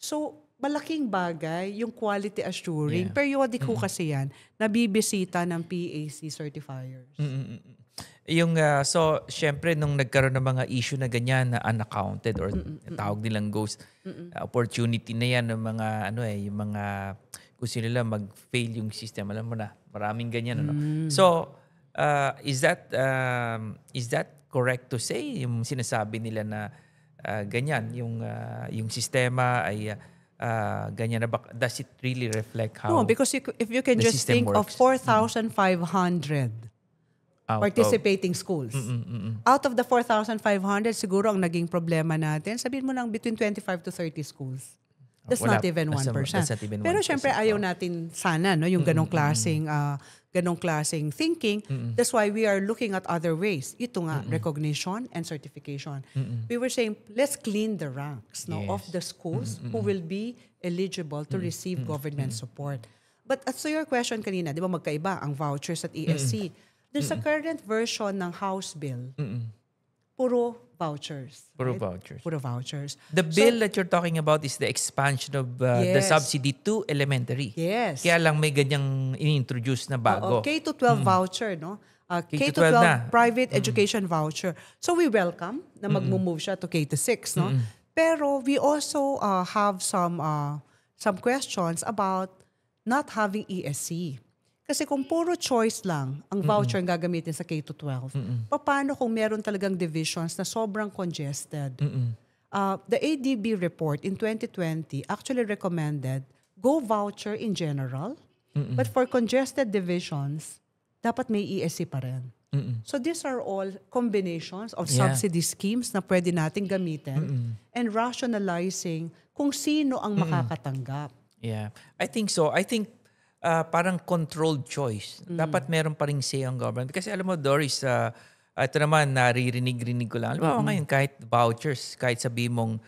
So, malaking bagay yung quality assuring. Periodic ho kasi yan, nabibisita ng PAC certifiers. So, syempre, nung nagkaroon ng mga issue na ganyan na unaccounted or tawag nilang ghost opportunity na yan ng mga, yung mga, kung sino nila mag-fail yung system. Alam mo na, maraming ganyan. So, is that correct to say? Yung sinasabi nila na ganyan, yung sistema ay ganyan na ba? Does it really reflect how? No, because if you can just think works? of 4,500 participating schools. Out of the 4,500, siguro ang naging problema natin, sabihin mo lang between 25 to 30 schools. That's not even 1%. Pero syempre ayaw natin sana, no, yung ganong klaseng thinking. That's why we are looking at other ways. Ito nga, recognition and certification. We were saying, let's clean the ranks, no, of the schools who will be eligible to receive government support. But as to your question kanina, di ba magkaiba ang vouchers at ESC? There's a current version ng House Bill. Puro vouchers. Puro vouchers. The bill that you're talking about is the expansion of the subsidy to elementary. Yes. Kaya lang may ganyang in-introduce na bago. K-12 voucher, no? K-12 private education voucher. So we welcome na mag-move siya to K-6, no? Pero we also have some questions about not having ESC. Kasi kung puro choice lang ang voucher ang gagamitin sa K-12, paano kung meron talagang divisions na sobrang congested? the ADB report in 2020 actually recommended go voucher in general, but for congested divisions, dapat may ESC pa rin. So these are all combinations of subsidy schemes na pwede nating gamitin and rationalizing kung sino ang makakatanggap. Yeah. I think so. I think parang controlled choice. Dapat meron pa ring say ang government. Kasi alam mo, Doris, ito naman, naririnig-rinig ko lang. Alam mo, ngayon, kahit vouchers, kahit sabi mong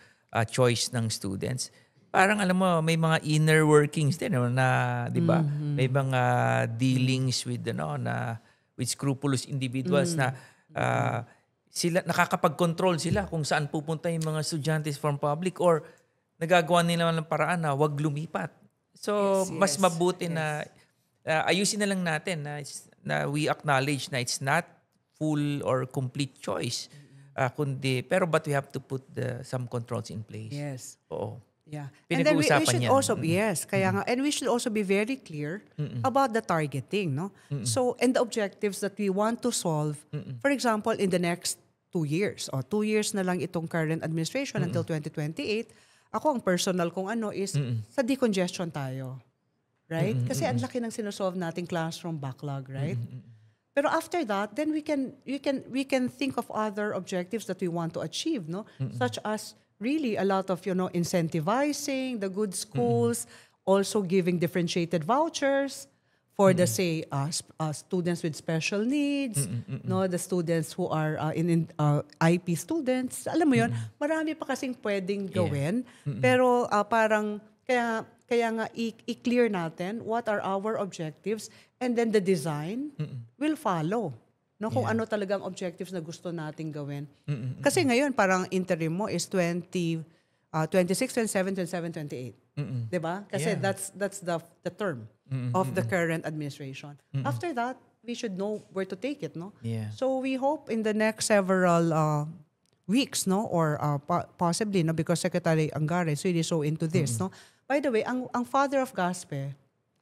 choice ng students, parang alam mo, may mga inner workings din na, di ba? May mga dealings with, with scrupulous individuals na sila nakakapag-control sila kung saan pupunta yung mga estudyante from public or nagagawa nila ng paraan na wag lumipat. So, mas mabuti na ayusin na lang natin na we acknowledge na it's not full or complete choice. Kundi, but we have to put some controls in place. Yes. Oo. Yeah. And then we should also kaya nga, and we should also be very clear about the targeting, no? So, and the objectives that we want to solve, for example, in the next 2 years, o 2 years na lang itong current administration until 2028, ako ang personal kong is sa decongestion tayo. Right? Kasi ang laki ng sinosolve nating classroom backlog, right? Pero after that, then we can think of other objectives that we want to achieve, no? Such as really a lot of, incentivizing the good schools, also giving differentiated vouchers for the, say, students with special needs, no, the students who are in IP students. Alam mo yun, marami pa kasing pwedeng gawin. Pero parang, kaya nga i-clear natin what are our objectives and then the design will follow. No, kung ano talagang objectives na gusto nating gawin. Kasi ngayon, parang interim mo is 26, 27, 27, 28. Diba? Kasi that's the term of the current administration. After that, we should know where to take it, no? Yeah. So we hope in the next several weeks, no, or possibly, no, because Secretary Angara is really so into this, no. By the way, ang father of GASPE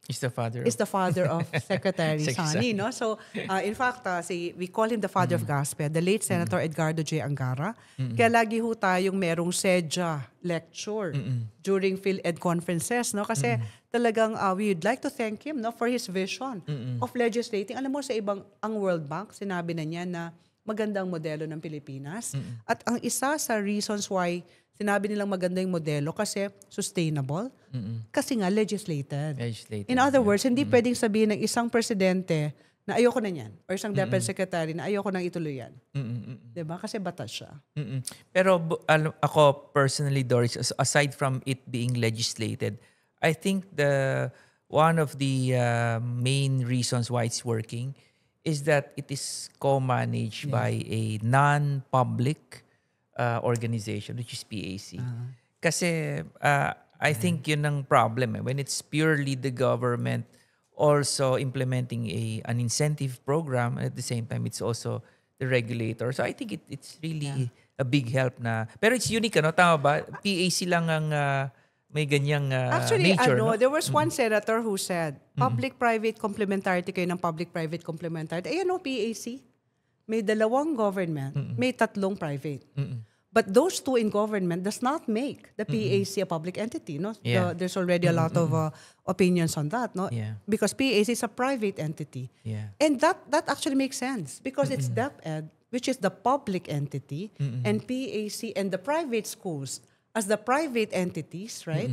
is the father of Secretary Sani, no? So, in fact, we call him the father of GASPE, the late Senator Edgardo J. Angara. Kaya lagi ho tayong merong SEDJA lecture during PhilEd conferences, no? Kasi talagang we'd like to thank him, no, for his vision of legislating. Alam mo, sa ibang, ang World Bank, sinabi na niya na magandang modelo ng Pilipinas. At ang isa sa reasons why sinabi nilang maganda yung modelo kasi sustainable, kasi nga legislated. In other words, hindi pwedeng sabihin ng isang presidente na ayoko na yan or isang deputy secretary na ayoko nang ituloy yan. Diba? Kasi batas siya. Pero ako personally, Doris, aside from it being legislated, I think one of the main reasons why it's working is that it is co-managed by a non-public organization, which is PAC. Kasi I think yun ang problem. When it's purely the government also implementing an incentive program, and at the same time, it's also the regulator. So I think it's really a big help na. Pero it's unique, ano? Tama ba? PAC lang ang may ganyang Actually, nature. No? There was one senator who said, public-private complementarity kayo ng public-private complementarity. Ayan o, PAC. May 2 government, may 3 private. But those 2 in government does not make the PAC a public entity. No? Yeah. There's already a lot of opinions on that. No? Yeah. Because PAC is a private entity. Yeah. And that actually makes sense because it's DepEd, which is the public entity, and PAC and the private schools as the private entities, right?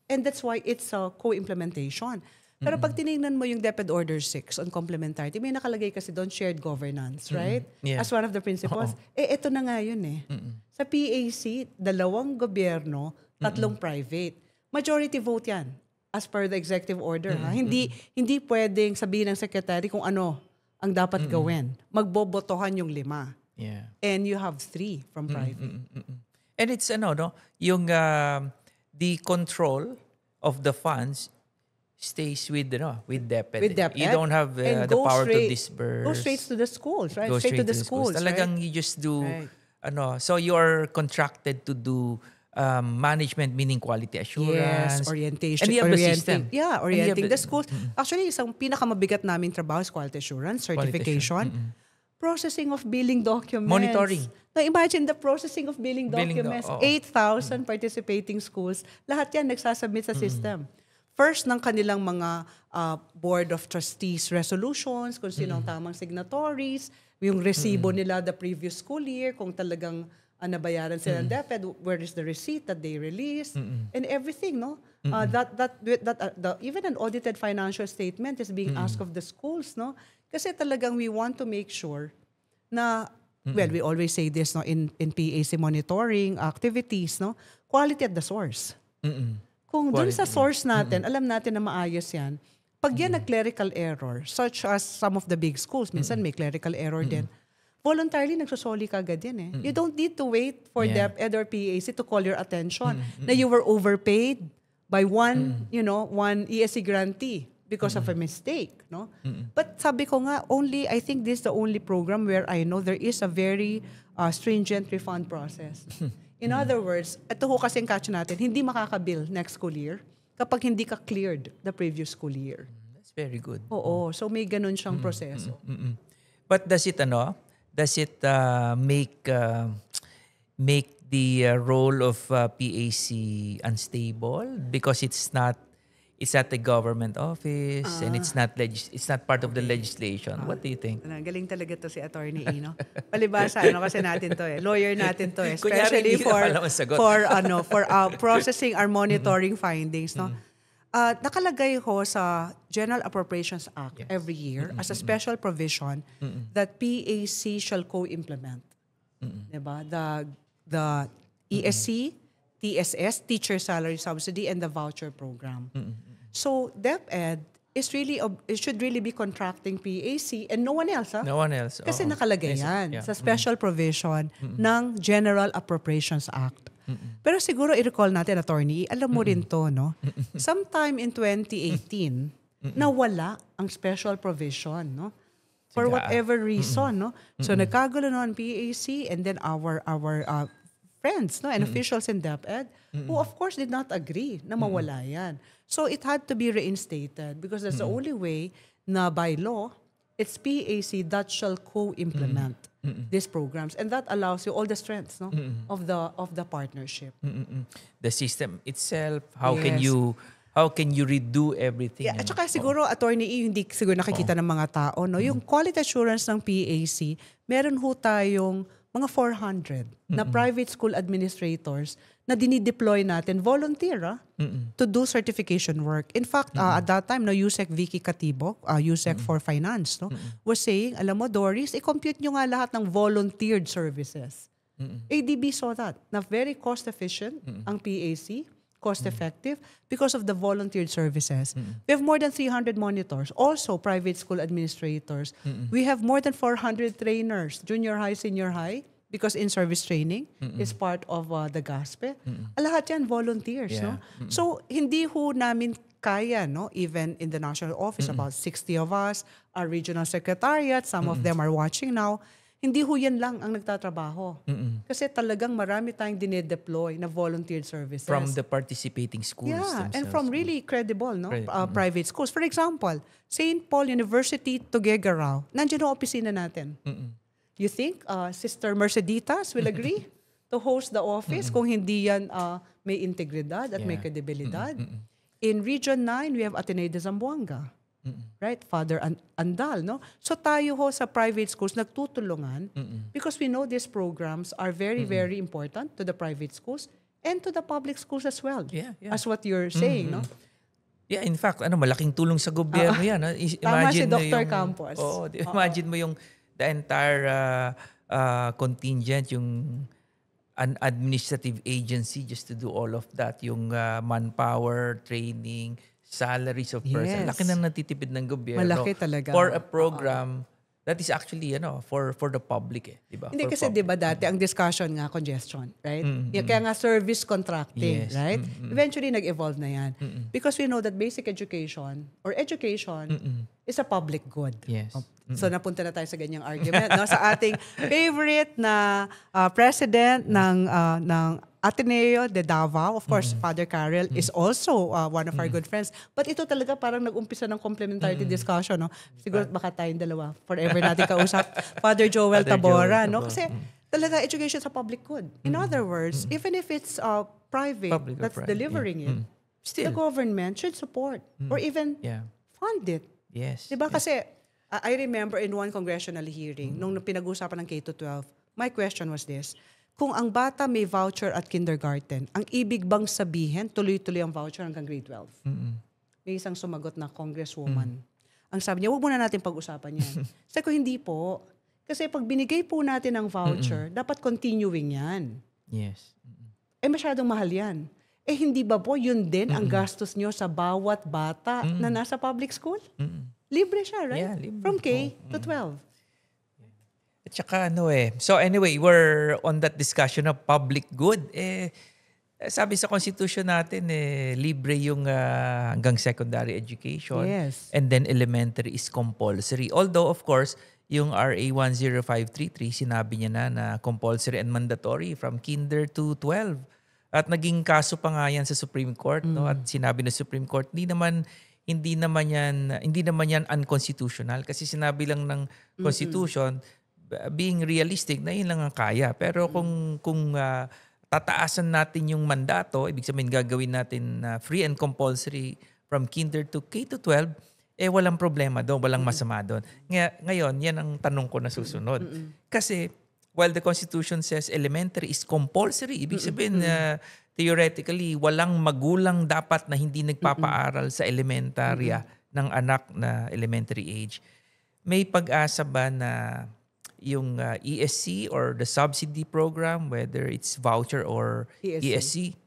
And that's why it's a co-implementation. Pero pag tinignan mo yung DepEd Order 6 on complementarity, may nakalagay kasi doon shared governance, right? Yeah. As one of the principles. Ito na nga yun eh. Sa PAC, 2 gobyerno, 3 private. Majority vote yan as per the executive order. Ha? Hindi pwedeng sabihin ng secretary kung ano ang dapat gawin. Magbobotohan yung 5. Yeah. And you have 3 from private. And it's yung the control of the funds stays with DepEd. With DepEd. You don't have the power to disperse. Go straight to the schools, right? Go straight to the schools. Talagang you just do, so you're contracted to do management, meaning quality assurance. Yes, orientation. And you have the system. Yeah, orienting the schools. Actually, isang pinakamabigat namin trabaho is quality assurance, certification. Processing of billing documents. Monitoring. Now imagine the processing of billing documents. oo. 8,000 participating schools. Lahat yan nagsasubmit sa system. First ng kanilang mga Board of Trustees resolutions, kung sino ang tamang signatories, yung resibo nila the previous school year, kung talagang nabayaran sila ng DepEd, where is the receipt that they released, and everything, no? Even an audited financial statement is being asked of the schools, no? Kasi talagang we want to make sure na, well, we always say this, no, in PAC monitoring activities, no? Quality at the source. Kung dun sa source natin, alam natin na maayos yan, pag yan nag-clerical error, such as some of the big schools, minsan may clerical error din, voluntarily nagsusoli ka agad yan eh. You don't need to wait for DepEd or PAC to call your attention na you were overpaid by one ESC grantee because of a mistake, no? But sabi ko nga, I think this is the only program where I know there is a very stringent refund process. In other words, ito ho kasi ang catch natin, hindi makakabill next school year kapag hindi ka cleared the previous school year. That's very good. Oo, so may ganun siyang proseso. But does it make the role of PAC unstable because it's not a government office and it's not part of the legislation? What do you think? Galing talaga to si Attorney E, no? Palibasa kasi natin to eh. Lawyer natin to eh. Especially for processing our monitoring findings, no? Nakalagay ho sa General Appropriations Act every year as a special provision that PAC shall co-implement. Diba? The ESC, TSS, Teacher Salary Subsidy, and the voucher program. So DepEd it should really be contracting PAC and no one else. No one else. Kasi nakalagay yan sa special provision ng General Appropriations Act. Pero siguro i-recall natin, Attorney, alam mo rin to, no? Sometime in 2018, nawala ang special provision, no? For whatever reason, no? So nagkagulo noon PAC and then our friends, no, and officials in DepEd who of course did not agree na mawala yan. So it had to be reinstated because that's the only way na by law it's PAC that shall co-implement these programs, and that allows you all the strengths, no, of the partnership. The system itself, how can you redo everything? Yeah, at saka siguro, Attorney E, hindi siguro nakikita ng mga tao, no, yung quality assurance ng PAC, meron ho tayong mga 400 na private school administrators na dinideploy natin, volunteer to do certification work. In fact, at that time, no, USEC Vicky Katibo, USEC for Finance, no, was saying, alam mo, Doris, i-compute nyo nga lahat ng volunteered services. ADB saw that, na very cost-efficient ang PAC, cost-effective because of the volunteered services. We have more than 300 monitors, also private school administrators. We have more than 400 trainers, junior high, senior high, because in-service training is part of the GASPE. Lahat yan volunteers, no? So, hindi ho namin kaya, no? Even in the national office, about 60 of us, our regional secretariat, some of them are watching now. Hindi ho yan lang ang nagtatrabaho. Kasi talagang marami tayong dinedeploy na volunteered services. From the participating schools themselves. themselves. And from really credible, no, private schools. For example, St. Paul University, Tuguegarao, nandiyan ang opisina natin. You think Sister Merceditas will agree to host the office kung hindi yan may integridad at may kredibilidad? In Region 9, we have Ateneo de Zamboanga. Right? Father Andal, no? So tayo ho sa private schools nagtutulungan because we know these programs are very, very important to the private schools and to the public schools as well. As what you're saying, no? Yeah, in fact, malaking tulong sa gobyerno yan. Tama si Dr. Campos. Imagine mo yung the entire contingent, yung an administrative agency just to do all of that, yung manpower, training, salaries of person. Laki nang natitipid ng gobyerno. Malaki talaga. For a program that is actually, for the public, diba? Hindi kasi, diba dati, ang discussion nga, congestion, right? Kaya nga service contracting, right? Eventually, nag-evolve na yan. Because we know that basic education or education is a public good. Yes. So, napunta na tayo sa ganyang argument, no? Sa ating favorite na president ng Ateneo de Davao, of course, Father Carrel is also one of our good friends. But ito talaga parang nag-umpisa ng complementarity discussion, no? Siguro baka tayong dalawa, forever natin kausap. Father Joel Tabora, no? Kasi talaga education sa public good. In other words, even if it's private Public or that's private, delivering it, Still. the government should support or even Yeah. fund it. Yes. Diba? Kasi I remember in one congressional hearing, nung pinag-usapan ng K-12, my question was this: kung ang bata may voucher at kindergarten, ang ibig bang sabihin, tuloy-tuloy ang voucher hanggang grade 12? May isang sumagot na congresswoman. Ang sabi niya, huwag muna natin pag-usapan yan. Sabi ko, hindi po. Kasi pag binigay po natin ang voucher, dapat continuing yan. Yes. Masyadong mahal yan. Hindi ba po yun din ang gastos nyo sa bawat bata na nasa public school? Libre siya, right? Yeah, libre. From K to 12. At saka so anyway, we're on that discussion of public good. Sabi sa Constitution natin, libre yung hanggang secondary education. Yes. And then elementary is compulsory. Although, of course, yung RA 10533, sinabi niya na compulsory and mandatory from kinder to 12. At naging kaso pa nga yan sa Supreme Court, no? At sinabi ng Supreme Court, hindi naman yan unconstitutional kasi sinabi lang ng Constitution, being realistic na yun lang ang kaya. Pero kung tataasan natin yung mandato, ibig sabihin gagawin natin free and compulsory from kinder to K to 12, walang problema doon, walang masama doon. Ngayon, yan ang tanong ko na susunod. Kasi while the Constitution says elementary is compulsory, ibig sabihin theoretically, walang magulang dapat na hindi nagpapaaral sa elementarya ng anak na elementary age. May pag-asa ba na yung ESC or the subsidy program, whether it's voucher or ESC,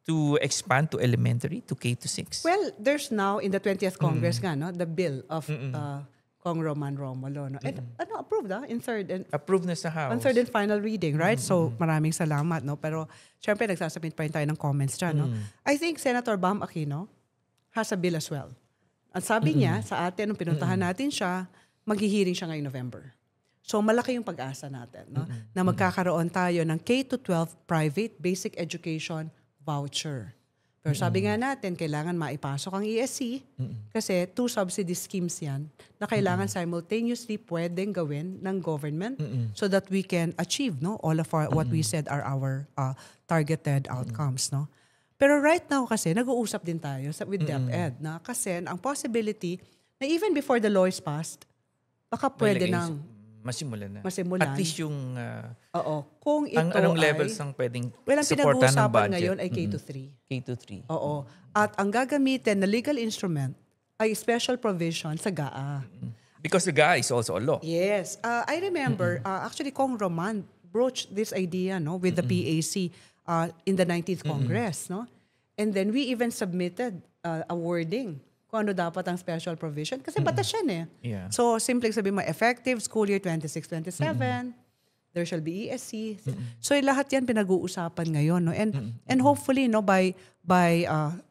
to expand to elementary, to K to 6? Well, there's now in the 20th Congress the bill of Congressman Romulo. No? And approved in third and approved na sa House. on third and final reading, right? So maraming salamat, no? Pero syempre nagsasubmit pa rin tayo ng comments dyan, no? I think Senator Bam Aquino has a bill as well. At sabi niya sa atin, nung pinuntahan natin siya, maghihiring siya ngayong November. So malaki yung pag-asa natin, no? Na magkakaroon tayo ng K-12 private basic education voucher. Pero sabi nga natin, kailangan maipasok ang ESC kasi 2 subsidy schemes yan na kailangan simultaneously pwedeng gawin ng government so that we can achieve all of what we said are our targeted outcomes. No? Pero right now kasi, nag-uusap din tayo with DepEd na kasi ang possibility na even before the law is passed, baka pwede nang masimulan na. Masimulan. At least yung kung ito anong levels ang pwedeng ang supportan ng pinag-uusapan budget? ngayon ay K to 3. K to 3. Oo. At ang gagamitin na legal instrument ay special provision sa GAA. Because the GAA is also a law. Yes. I remember, actually, Kong Roman broached this idea with the PAC in the 19th Congress. No? And then we even submitted a wording kung ano dapat ang special provision. Kasi batas yan Yeah. So, simple sabihin mo, effective school year 26-27, there shall be ESC. So, lahat yan pinag-uusapan ngayon. No? And hopefully, by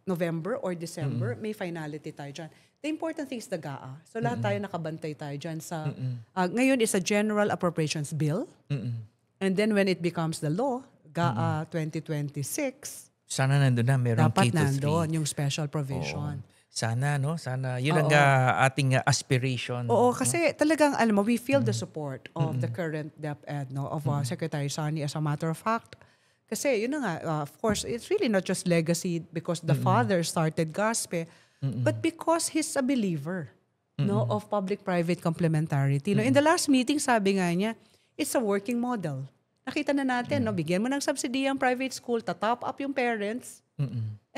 November or December, may finality tayo dyan. The important thing is the GAA. So, lahat tayo nakabantay tayo dyan sa... ngayon is a General Appropriations Bill. And then when it becomes the law, GAA 2026, sana nandun na, merong dapat K to 3. nandun yung special provision. Sana, no? Sana. Yun ang ating aspiration. Oo, kasi talagang, alam mo, we feel the support of the current DepEd, of Secretary Sonny, as a matter of fact. Kasi, yun na nga, of course, it's really not just legacy because the father started GASPE, but because he's a believer of public-private complementarity. No? In the last meeting, sabi nga niya, it's a working model. Nakita na natin, bigyan mo ng subsidy ang private school, tatop up yung parents,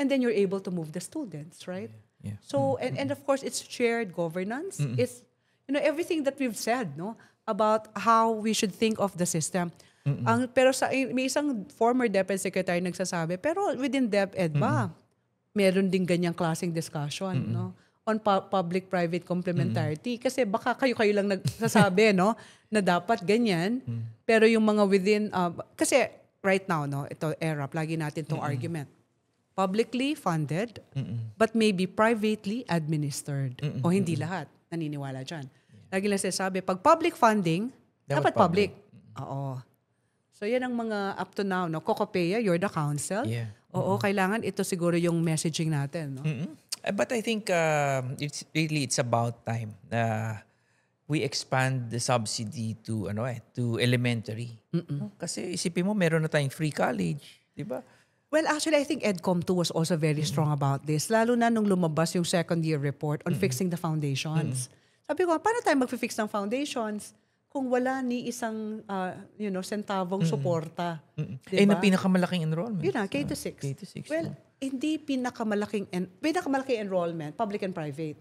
and then you're able to move the students, right? Yeah. So, and of course, it's shared governance. It's, everything that we've said, about how we should think of the system. Pero may isang former DepEd secretary nagsasabi, pero within DepEd ba, meron din ganyang klaseng discussion, on public-private complementarity. Kasi baka kayo lang nagsasabi, na dapat ganyan. Pero yung mga within, kasi right now, ito, ERAP, lagi natin itong argument. Publicly funded, but maybe privately administered. O hindi lahat. Naniniwala dyan. Lagi lang sinasabi, pag public funding, dapat public. Oo. So yan ang mga up to now. Kokopea, you're the council. Yeah. Oo, kailangan ito siguro yung messaging natin. But I think it's about time na we expand the subsidy to to elementary. Kasi isipin mo meron na tayong free college, 'di ba? Well, actually, I think EDCOM 2 was also very strong about this. Lalo na nung lumabas yung second year report on fixing the foundations. Sabi ko, paano tayo mag-fix ng foundations kung wala ni isang, centavong suporta? Na pinakamalaking enrollment. Yun na, K-6. K-6. Well, hindi pinakamalaking enrollment, public and private.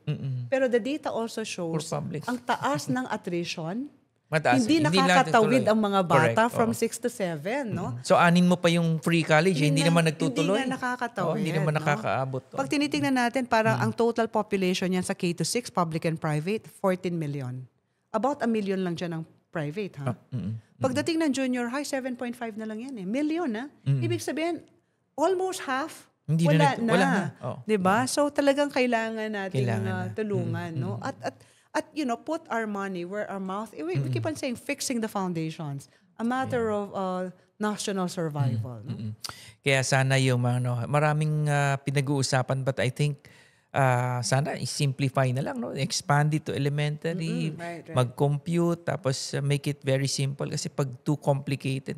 Pero the data also shows ang taas ng attrition. Mataas. Hindi nakakatawid ang mga bata from 6 to 7, no? So, anin mo pa yung free college, hindi naman nagtutuloy. Hindi na nakakatawid. Hindi naman nakakaabot. Pag tinitingnan natin, parang ang total population yan sa K-6, public and private, 14 million. About 1 million lang dyan ang private, ha? Pagdating ng junior high, 7.5 na lang yan eh. Million, ha? Ibig sabihin, almost half, wala na. Diba? So, talagang kailangan natin tulungan, no? At put our money where our mouth. We keep on saying fixing the foundations. A matter of national survival. No? Kaya sana yung maraming pinag-uusapan, but I think sana i-simplify na lang, no? Expand it to elementary, mag-compute, tapos make it very simple kasi pag too complicated,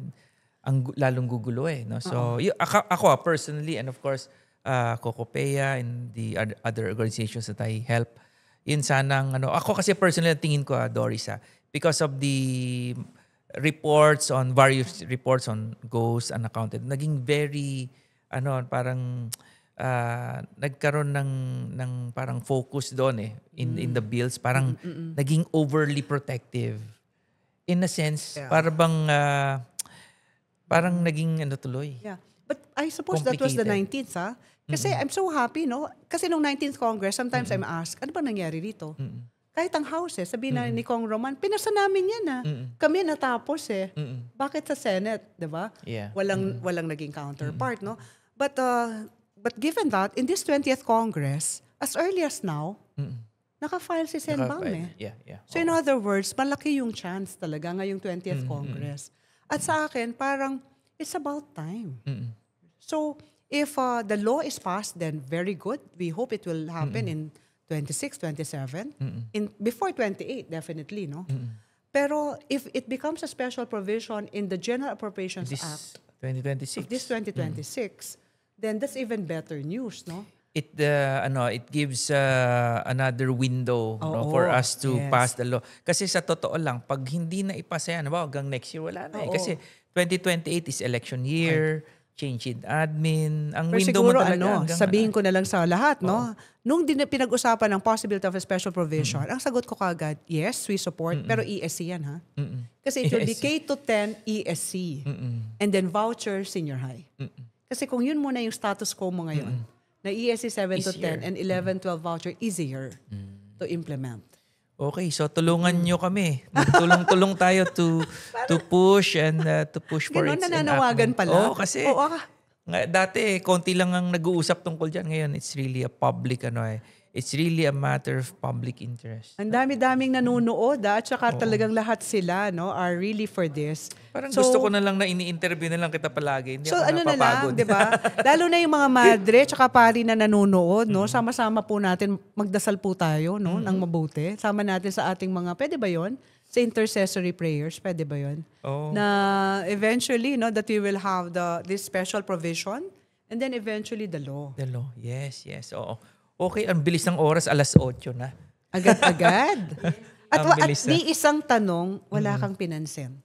lalong gugulo eh, no? So ako personally, and of course Kokopea and the other organizations that I help, yun sanang ako kasi personally tingin ko Doris, because of the various reports on ghosts unaccounted, naging very parang nagkaroon ng parang focus doon in the bills, parang naging overly protective in a sense, parang naging tuloy. Yeah. But I suppose that was the 19th, ha? Kasi I'm so happy, no? Kasi nung 19th Congress, sometimes I'm asked, ano ba nangyari dito? Kahit ang House, sabihin na ni Kong Roman, pinasa namin yan, Kami natapos, Bakit sa Senate, di ba? Yeah. Walang naging counterpart, no? But given that, in this 20th Congress, as early as now, naka-file si Sen Bam, Yeah. So in other words, malaki yung chance talaga ngayong 20th Congress. At sa akin, parang, it's about time. So, if the law is passed, then very good. We hope it will happen in 26, 27. Before 28, definitely, no? Pero if it becomes a special provision in the General Appropriations Act 2026. of this 2026, then that's even better news, no? It gives another window for us to pass the law. Kasi sa totoo lang, pag hindi na ipasa yan, hanggang next year wala na Kasi 2028 is election year. Change in admin. Ang pero window siguro, mo talaga. sabihin ko na lang sa lahat, no? Nung pinag-usapan ng possibility of a special provision, ang sagot ko kagad, yes, we support, pero ESC yan, ha? Kasi it will be K to 10 ESC. And then voucher senior high. Kasi kung yun muna yung status quo mo ngayon, na ESC 7 to 10 and 11, 12 voucher, easier to implement. Okay, so tulungan nyo kami. Tulong tayo to push and to push for its enactment. Nananawagan pala. Kasi dati konti lang ang nag-uusap tungkol dyan. Ngayon, it's really a public it's really a matter of public interest. Ang dami-daming nanonood at saka talagang lahat sila are really for this. Parang gusto ko na lang na ini-interview na lang kita palagi. Hindi ako na napapagod. lang, di ba? Lalo na yung mga madre tsaka pari na nanonood, sama-sama po natin, magdasal po tayo, ng mabuti. Sama natin sa ating mga, pwede ba yon? Sa intercessory prayers, pwede ba yon? Na eventually, that we will have this special provision and then eventually the law. The law, yes. Oo. Okay, ang bilis ng oras, 8:00 na. Agad-agad. At di isang tanong, wala kang pinansin.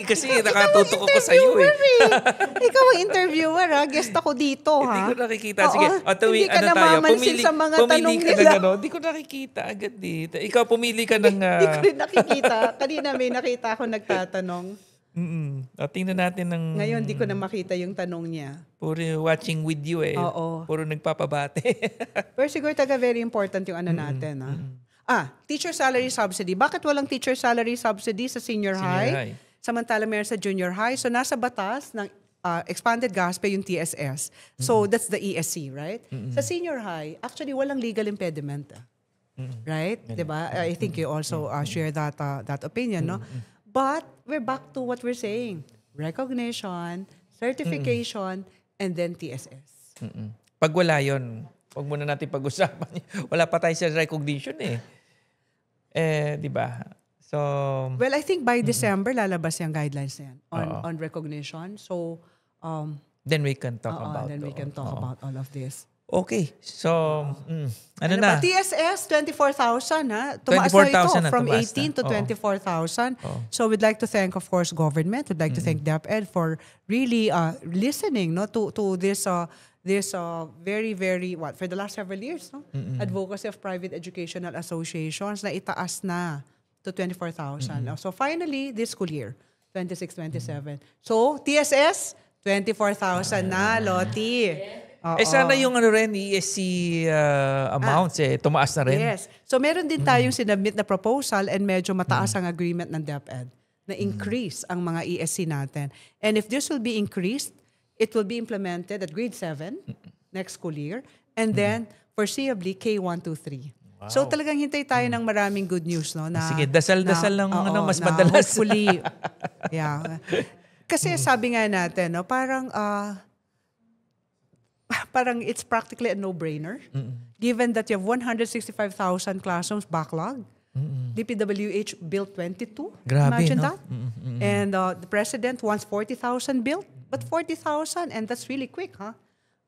Kasi nakatutok ako sa iyo Ikaw ang interviewer, ha? Guest ako dito, ha? Hindi ko nakikita. Sige, hindi ka namamansin sa mga tanong nila. Hindi ko nakikita agad dito. Ikaw, pumili ka ng... Hindi ko rin nakikita. Kanina may nakita ako nagtatanong. Tingnan natin ng... Ngayon, di ko na makita yung tanong niya. Puro watching with you Oo. Puro nagpapabate. Pero siguro very important yung natin, ha? Teacher salary subsidy. Bakit walang teacher salary subsidy sa senior high? Samantala meron sa junior high. So nasa batas ng expanded GASPE yung TSS. So that's the ESC, right? Sa senior high, actually walang legal impediment. Right? Diba? I think you also share that opinion, no? But we're back to what we're saying. Recognition, certification, and then TSS. Pag wala yun, huwag muna natin pag-usapan. Wala pa tayo sa recognition Di ba? So, Well, I think by December lalabas yung guidelines na yan on recognition. So, then we can talk about then we can talk about all of this. Okay. So, ano na? TSS, 24,000 ha? Tumaas na ito from 18 to 24,000. So we'd like to thank, of course, government. We'd like to thank DepEd for really listening to this very, very, for the last several years, advocacy of private educational associations na itaas na to 24,000. So finally, this school year, 26-27. So TSS, 24,000 na, Lottie. Sana yung ESC amounts tumaas na rin. Yes. So meron din tayong sinubmit na proposal and medyo mataas ang agreement ng DepEd na increase ang mga ESC natin. And if this will be increased, it will be implemented at grade 7 next school year and then foreseeably K1 to 3. Wow. So talagang hintay tayo ng maraming good news, no? Na, sige, dasal-dasal lang mas madalas. Hopefully, yeah. Kasi sabi nga natin, no, parang it's practically a no-brainer. Given that you have 165,000 classrooms backlog. DPWH built 22. Grabe, imagine no? that. And the president wants 40,000 built. But 40,000, and that's really quick, huh?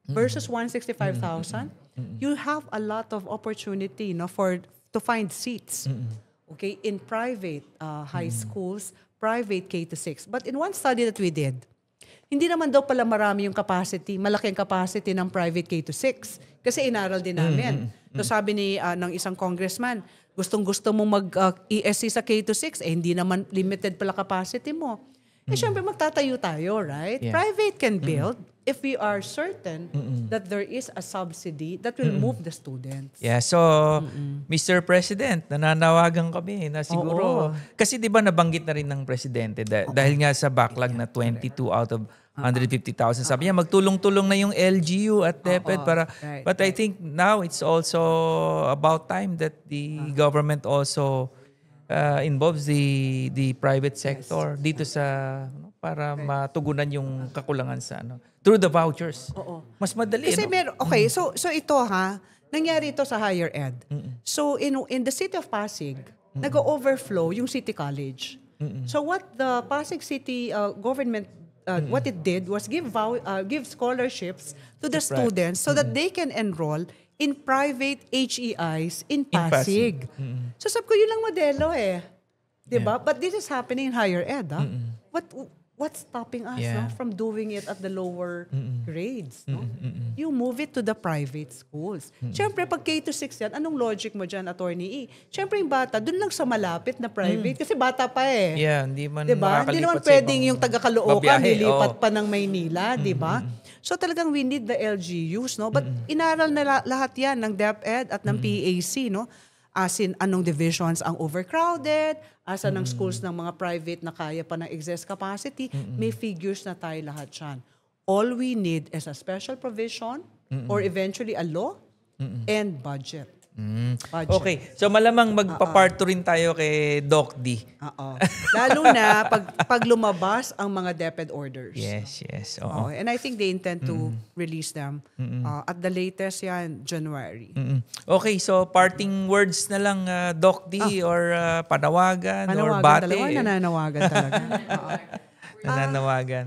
Versus 165,000. You have a lot of opportunity, no, to find seats. Okay, in private high schools, private K-6. But in one study that we did, hindi naman daw pala marami yung capacity, malaki ang capacity ng private K-6. Kasi inaral din namin. So sabi ng isang congressman, gustong-gusto mong mag-ESC sa K-6, hindi naman limited pala capacity mo. Syempre magtatayo tayo, right? Yeah. Private can build if we are certain that there is a subsidy that will move the students. Yeah, so Mr. President, nananawagan kami na siguro, kasi di ba nabanggit na rin ng Presidente dahil nga sa backlog na 22 out of 150,000. Sabi niya, magtulong-tulong na yung LGU at DepEd para, but I think now it's also about time that the government also involves the private sector dito sa para matugunan yung kakulangan sa through the vouchers. Mas madali. Kasi so ito nangyari ito sa higher ed. So in the city of Pasig, nag-overflow yung City College. So what the Pasig City government what it did was give scholarships to the students so that they can enroll in private HEIs in Pasig. So sabi ko, yun lang modelo Diba? But this is happening in higher ed. What's stopping us from doing it at the lower grades? No? You move it to the private schools. Siyempre, pag K-6 yan, anong logic mo dyan, Attorney E? Siyempre, yung bata, dun lang sa malapit na private kasi bata pa Yeah, hindi man diba? Hindi naman pwedeng yung taga-Caloocan, nilipat pa ng Maynila, diba? So talagang we need the LGUs, no? But inaral na lahat yan ng DepEd at ng PAC, no? As in, anong divisions ang overcrowded, asan ang schools ng mga private na kaya pa ng excess capacity, may figures na tayo lahat yan. All we need is a special provision or eventually a law and budget. Okay. So malamang magpa-part 2 rin tayo kay Doc D. Lalo na pag lumabas ang mga DepEd orders. Yes. And I think they intend to release them at the latest yan, January. Okay, so parting words na lang, Doc D, or panawagan or bate. Nananawagan talaga. Nananawagan.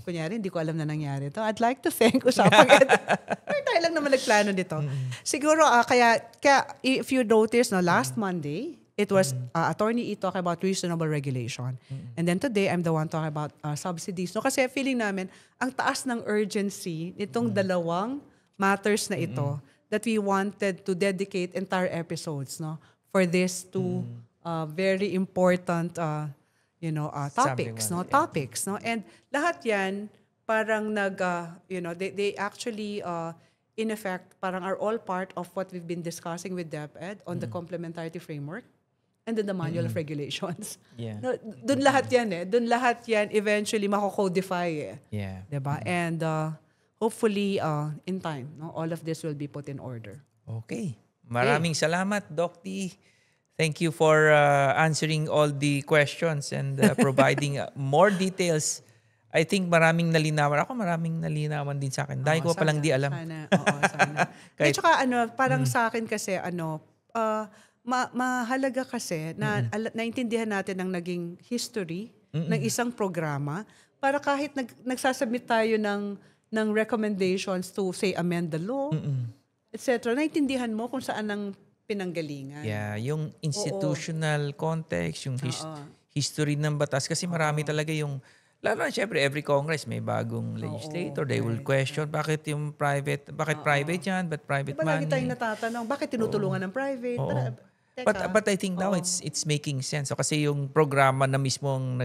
Kunyari, hindi ko alam na nangyari ito. I'd like to thank Usapang Ed. Tayo lang naman nagplano dito. Siguro, kaya if you notice, last Monday, it was Attorney E talking about reasonable regulation. And then today, I'm the one talking about subsidies. No? Kasi feeling namin, ang taas ng urgency nitong dalawang matters na ito that we wanted to dedicate entire episodes for this two very important topics, and lahat yan parang they actually in effect parang are all part of what we've been discussing with DepEd on the complementarity framework and then the manual of regulations. Doon lahat yan eventually mako-codify diba? And hopefully in time all of this will be put in order. Okay. Maraming salamat, Doc D. Thank you for answering all the questions and providing more details. I think maraming nalinawan. Ako maraming nalinawan din sa akin. Dahil ko palang di alam. Sana. At saka parang sa akin kasi mahalaga kasi na naintindihan natin ang naging history ng isang programa para kahit nagsasubmit tayo ng recommendations to say amend the law, etc. Naintindihan mo kung saan ang pinanggalingan. Yeah, yung institutional context, yung history ng batas kasi marami talaga yung lalo na syempre every Congress may bagong legislator, they will question bakit private yan, but private diba money. Lagi tayong natatanong, bakit tinutulungan ng private? But I think now it's making sense. So, kasi yung programa na mismo ang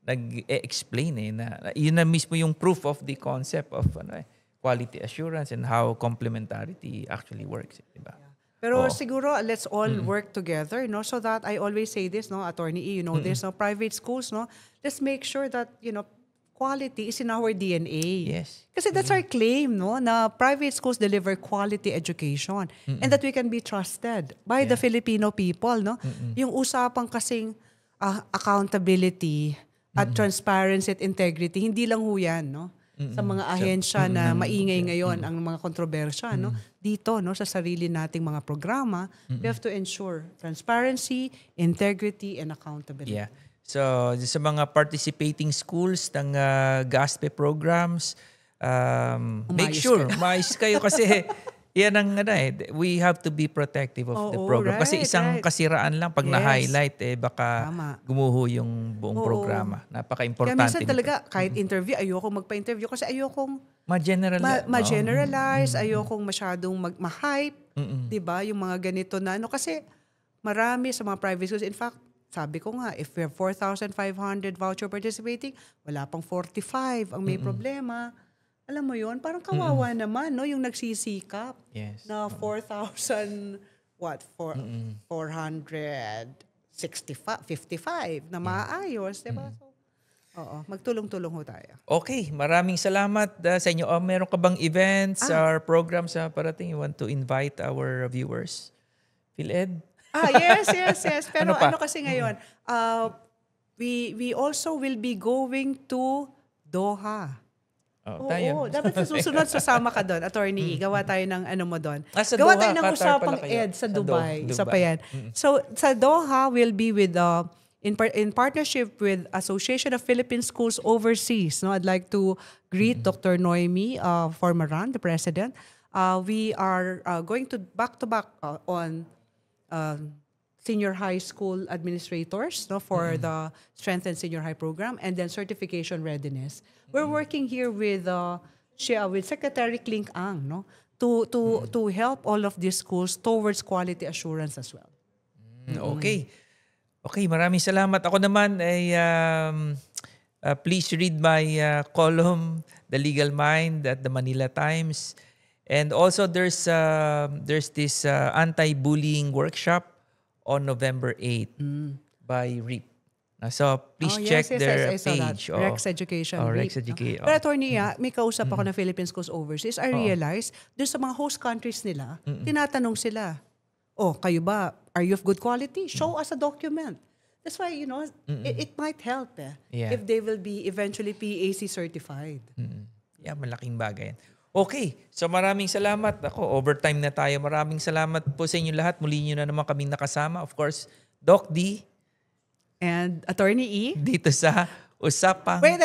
nag-explain na yun na mismo yung proof of the concept of quality assurance and how complementarity actually works, diba? Pero siguro let's all work together, no, so that I always say this, no, Attorney E, there's no private schools, no. Let's make sure that quality is in our DNA. Yes. Kasi that's our claim, no, na private schools deliver quality education and that we can be trusted by the Filipino people, no. Yung usapang kasing accountability at transparency at integrity, hindi lang ho yan, no. Sa mga ahensya na maingay ngayon ang mga kontrobersya, no, dito, no, sa sarili nating mga programa, we have to ensure transparency, integrity, and accountability. Yeah. So, sa mga participating schools ng GASPE programs, make sure umayos kayo kasi yan ang we have to be protective of the program. Kasi isang kasiraan lang pag na-highlight, baka gumuho yung buong programa. Napaka-importante. Kaya minsan talaga, kahit interview, ayokong magpa-interview kasi ayokong ma-generalize, ayokong masyadong ma-hype, diba? Yung mga ganito na, kasi marami sa mga private schools, in fact, sabi ko nga, if we have 4,500 voucher participating, wala pang 45 ang may problema. Alam mo yon, parang kawawa naman, no, yung nagsisikap na 4,455 na maayos, diba? So, magtulong-tulong ho tayo. Okay, maraming salamat sa inyo. Meron ka bang events or programs sa parating you want to invite our viewers? PhilEd? Yes. Pero ano kasi ngayon, we also will be going to Doha. Tayo. Dapat sa susunod sasama ka doon, Attorney. Gawa tayo ng mo doon. Doha, Gawa tayo ng Qatar usapang pala kayo. ED sa Dubai. Dubai. Isa pa yan. So sa Doha, we'll be with in partnership with Association of Philippine Schools Overseas. No, I'd like to greet Dr. Noemi Formaran, the president. We are going to back on senior high school administrators, no, for the Strengthened Senior High program, and then certification readiness. We're working here with Secretary Clink Ang, no, to help all of these schools towards quality assurance as well. Okay, maraming salamat. Ako naman ay please read my column, The Legal Mind, at the Manila Times. And also there's this anti-bullying workshop on November 8 by REAP. So please check their page. Rex Education. Rex Education. Pero Attorney, may kausap ako ng Philippine Schools Overseas. I realize, doon sa mga host countries nila, tinatanong sila, kayo ba, are you of good quality? Show us a document. That's why, it might help if they will be eventually PAC certified. Yeah, malaking bagay. Okay, so maraming salamat. Ako, overtime na tayo. Maraming salamat po sa inyo lahat. Muli nyo na naman kaming nakasama. Of course, Doc D. And Attorney E. Dito sa Usapang... Wait,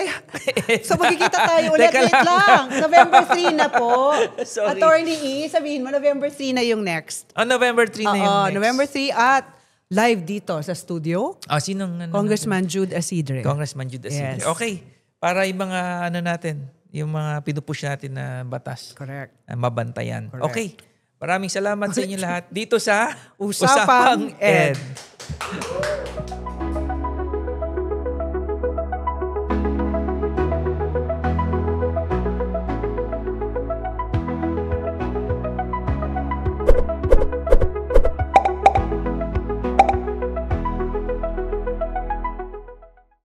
so magkikita tayo ulit. Wait lang. November 3 na po. Sorry. Attorney E, sabihin mo, November 3 na yung next. November 3 na yung next. November 3 at live dito sa studio. Sinong... Congressman Jude Asidre. Congressman Jude Asidre. Yes. Okay, para yung mga natin, yung mga pinupush natin na batas. Correct. Mabantayan. Correct. Okay, maraming salamat sa inyo lahat. Dito sa Usapang Ed.